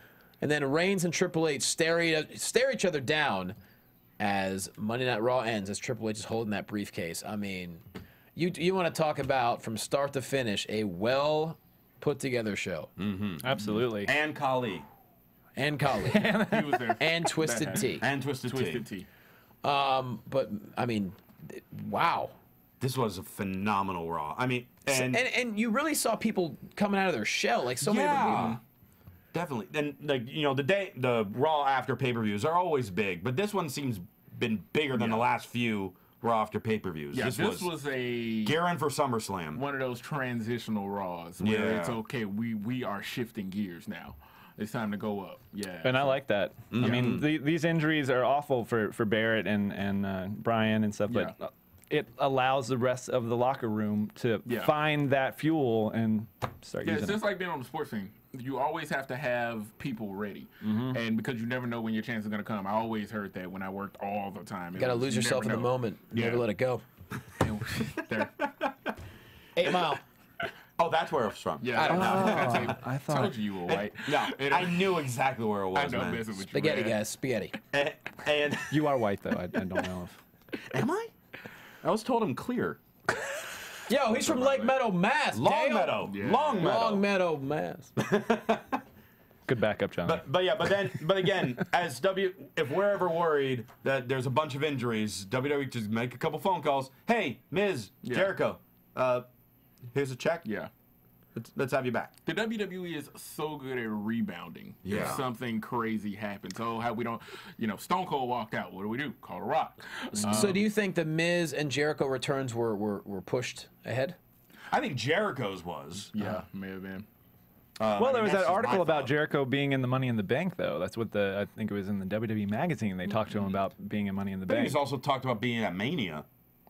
and then Reigns and Triple H stare each other down as Monday Night Raw ends, as Triple H is holding that briefcase. I mean, you want to talk about, from start to finish, a well put together show. Absolutely. And Khali. And Kali. He was there. And Twisted Tea. And Twisted Twisted Tea. Tea. But, I mean, wow. This was a phenomenal Raw. I mean, and you really saw people coming out of their shell, like so many of them. Definitely. And like, you know, the Raw after pay-per-views are always big, but this one seems been bigger than the last few Raw after pay-per-views. Yeah, this was a gearing for SummerSlam. one of those transitional Raws where it's okay. We are shifting gears now. It's time to go up. Yeah. And I like that. I mean, these injuries are awful for Barrett and Brian and stuff, but it allows the rest of the locker room to find that fuel and start Yeah, using it's just it. like being on the sports team. You always have to have people ready, and because you never know when your chance is going to come. I always heard that when I worked all the time. You got to lose yourself in the moment. Never let it go. There. 8 Mile. Oh, that's where it was from. Yeah, I don't know. I thought Told you were white. No, And I knew exactly where it was, I know man. messing with you, Spaghetti, man. guys. Spaghetti. And you are white though. I don't know if. am I? I was told I'm clear. Yo, he's from Lake Meadow, Mass. Long Dale. Meadow. Yeah. Long Meadow. Long Meadow, Mass. Good backup, John. But again, if we're ever worried that there's a bunch of injuries, WWE just make a couple phone calls. Hey, Miz, Jericho, here's a check. Yeah. Let's have you back. The WWE is so good at rebounding. Yeah. If something crazy happens. Oh, how we don't, Stone Cold walked out. What do? Call a Rock. So do you think the Miz and Jericho returns were pushed ahead? I think Jericho's was. Yeah, may have been. Well, there was that's that just article my about thought. Jericho being in the Money in the Bank, though. That's what I think it was in the WWE magazine. They talked to him about being in Money in the I think Bank. he's also talked about being at Mania.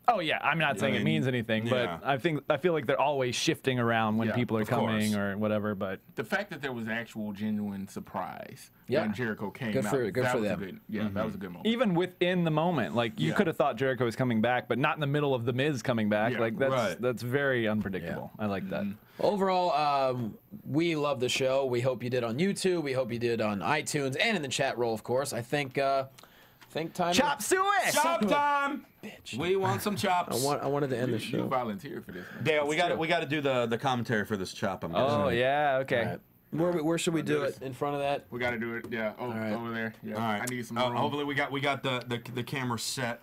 Oh yeah, I'm not saying it means anything, but I feel like they're always shifting around when people are coming or whatever. But The fact that there was actual genuine surprise Yeah. when Jericho came Good out. for that was them. Good, that was a good moment. even within the moment, like you could have thought Jericho was coming back, but not in the middle of the Miz coming back. Yeah, Like that's very unpredictable. I like that. Overall, we love the show. We hope you did on YouTube. We hope you did on iTunes and in the chat roll, of course. I think time. Chop suey! Chop time! Bitch. We want some chops. I wanted to end the You show. volunteered for this. Man. Dale, we got to do the commentary for this chop. I'm guessing. Oh yeah, okay. All right. Where should we do it? In front of that? We got to do it. Yeah. Oh, right. over there. Yeah. All right. I need some room. Hopefully we got the camera set.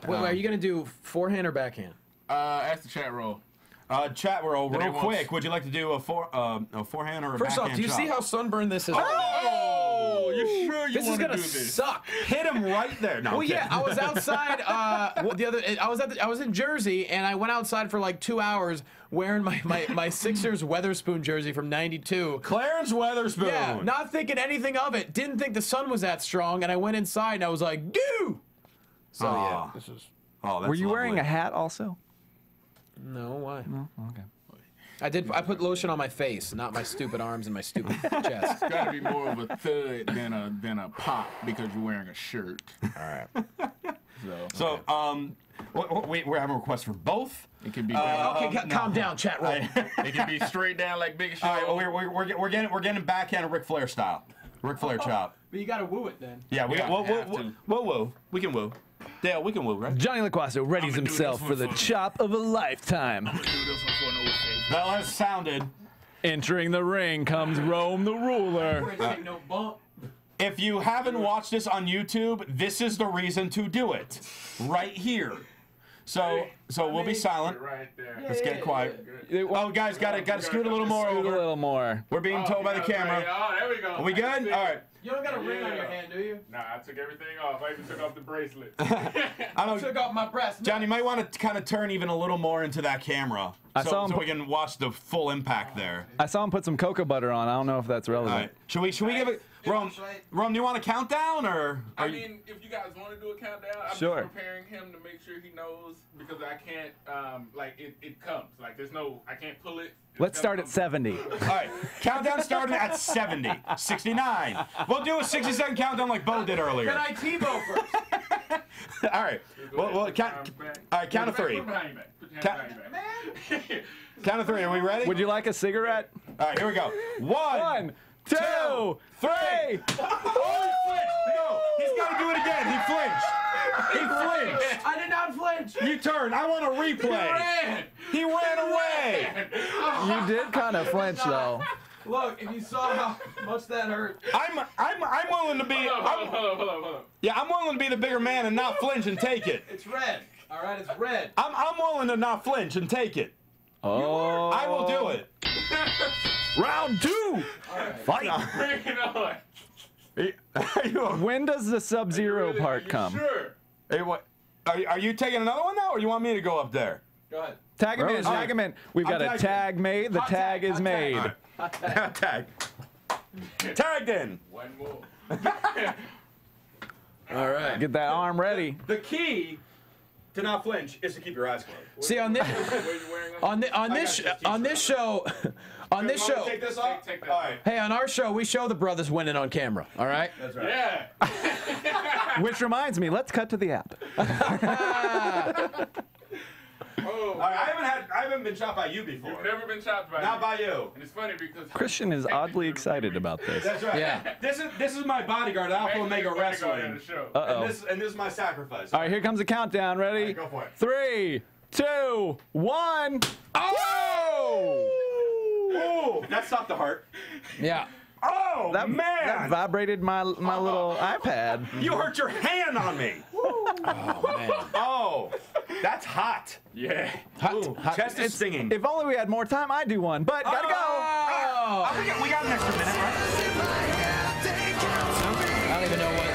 Wait, are you gonna do forehand or backhand? Ask the chat roll. Chat roll, That real it wants- quick. Would you like to do a forehand or a First backhand off, do you see chop? how sunburned this is? Oh, you sure you This is want to gonna do this? suck. Hit him right there. No, Well, I'm yeah, kidding. I was outside. I was in Jersey, and I went outside for like 2 hours wearing my Sixers Weatherspoon jersey from '92. Clarence Weatherspoon. Yeah, not thinking anything of it. Didn't think the sun was that strong, and I went inside and I was like, "Goo!" So yeah, this is Oh, that's Were you wearing lovely. a hat also? no why. Okay. I put lotion on my face, not my stupid arms and my stupid chest. It's got to be more of a thud than a pop because you're wearing a shirt. All right. So, we're having requests for both. It can be. Okay, calm down, chat roll. It can be straight down like Big Show. All right, we're getting backhand Ric Flair style. Ric Flair chop. But you gotta woo it then. Yeah, we Yeah, have to. whoa. We can woo. Dale, we can woo, right? Johnny Loquasto readies I'ma do himself this for one the for- chop of a lifetime. Do this one for no face. Bell has sounded. Entering the ring comes Rome the Ruler. No bump. If you haven't watched this on YouTube, this is the reason to do it. Right here. So we'll be silent. Right there. Let's get quiet. Oh, guys, gotta scoot a little more Scoot a over. little more. We're being told by the camera. Oh, there we go. Are we good? All right. You don't got a ring on your hand, do you? Nah, I took everything off. I even took off the bracelet. I took off my breast. John, you might want to kind of turn even a little more into that camera so we can watch the full impact there. I saw him put some cocoa butter on. I don't know if that's relevant. All right. Should we give it... Rome, do you want a countdown, or... I mean, if you guys want to do a countdown, I'm just preparing him to make sure he knows, because I can't, it comes. Like, there's no... I can't pull it. Let's start at 70. All right. Countdown starting at 70. 69. We'll do a 60-second countdown like Bo did earlier. Can I T-Bo first? All right. Well, count of 3. Count of 3. Are we ready? Would you like a cigarette? All right, here we go. 1, 2, 3. Oh, he flinched. No, he's got to do it again. He flinched. He flinched. I did not flinch. You turned. I want a replay. He ran away. You did kind of flinch, though. Look, if you saw how much that hurt. I'm willing to be. Hold on. Yeah, I'm willing to be the bigger man and not flinch and take it. It's red. All right, it's red. I'm willing to not flinch and take it. Oh. I will do it. Round 2. Right. Fight. Bring it on. When does the Sub-Zero part come? Sure. Hey, what? Are you taking another one now, or you want me to go up there? Go ahead. Tag him in. Tag him in. We've got a tag made. The tag is made. Tag. Tagged in. One more. All right. Get that arm ready. The key to not flinch is to keep your eyes closed. See, on this show. Take this off. Take that All right. Hey, on our show, we show the brothers winning on camera. All right. That's right. Yeah. Which reminds me, let's cut to the app. All right, I haven't been shot by you before. You've never been shot by Not me. by you. And it's funny because Christian is oddly excited about this. That's right. Yeah. This is my bodyguard, Alpha Omega Wrestling. Uh-oh. And this is my sacrifice. All right, here comes the countdown. Ready? All right, go for it. 3, 2, 1. Oh! Ooh, that stopped the heart. Yeah. Oh, That man! vibrated my little iPad. You hurt your hand on me. Oh man. Oh, that's hot. Yeah. Hot. Chest is singing. If only we had more time, I'd do one. But gotta go. Oh. We got an extra minute, right? I don't even know what.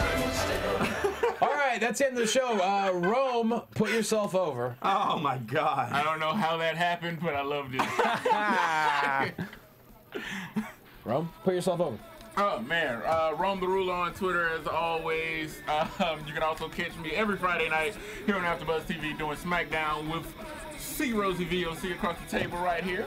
All right, that's the end of the show. Rome, put yourself over. Oh my God. I don't know how that happened, but I loved it. Rome, put yourself over. Oh man, Rome the Ruler on Twitter as always. You can also catch me every Friday night here on AfterBuzz TV doing SmackDown with C Rosie VOC across the table right here.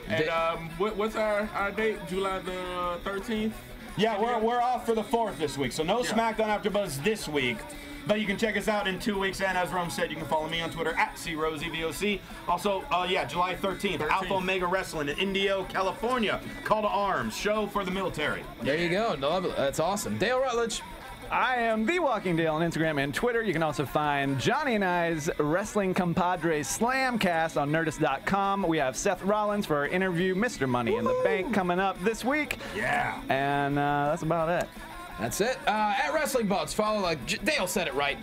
And what's our date? July the 13th? Yeah, we're off for the 4th this week, so no SmackDown AfterBuzz this week. But you can check us out in 2 weeks, and as Rome said, you can follow me on Twitter at CRosieVOC. Also, July 13th, Alpha Omega Wrestling in Indio, California. Call to arms, show for the military. There you go. That's awesome. Dale Rutledge. I am The Walking Dale on Instagram and Twitter. You can also find Johnny and I's Wrestling Compadres Slamcast on Nerdist.com. We have Seth Rollins for our interview, Mr. Money in the Bank, coming up this week. Yeah. And that's about it. That's it. At Wrestling Buds, follow Dale said it right.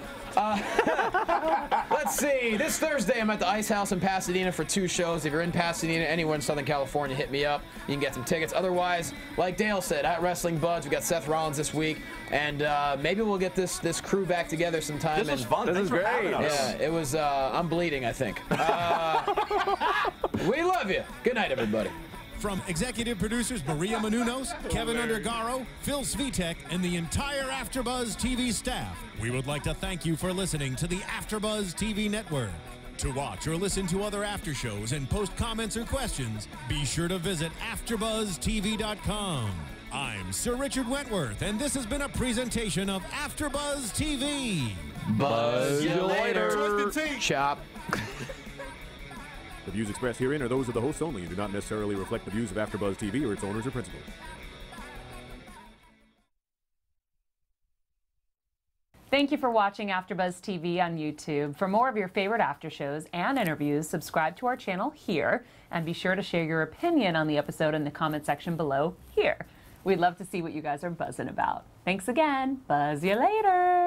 Let's see. This Thursday, I'm at the Ice House in Pasadena for 2 shows. If you're in Pasadena, anywhere in Southern California, hit me up. You can get some tickets. Otherwise, like Dale said, at Wrestling Buds, we got Seth Rollins this week, and maybe we'll get this crew back together sometime. This was fun. This is great. Yeah, it was. I'm bleeding, I think. We love you. Good night, everybody. From executive producers Maria Menounos, Kevin Undergaro, Phil Svitek, and the entire AfterBuzz TV staff, we would like to thank you for listening to the AfterBuzz TV network. To watch or listen to other after shows and post comments or questions, be sure to visit AfterBuzzTV.com. I'm Sir Richard Wentworth, and this has been a presentation of AfterBuzz TV. Buzz you later. Chop. The views expressed herein are those of the hosts only and do not necessarily reflect the views of AfterBuzz TV or its owners or principals. Thank you for watching AfterBuzz TV on YouTube. For more of your favorite after shows and interviews, subscribe to our channel here, and be sure to share your opinion on the episode in the comment section below here. We'd love to see what you guys are buzzing about. Thanks again. Buzz you later.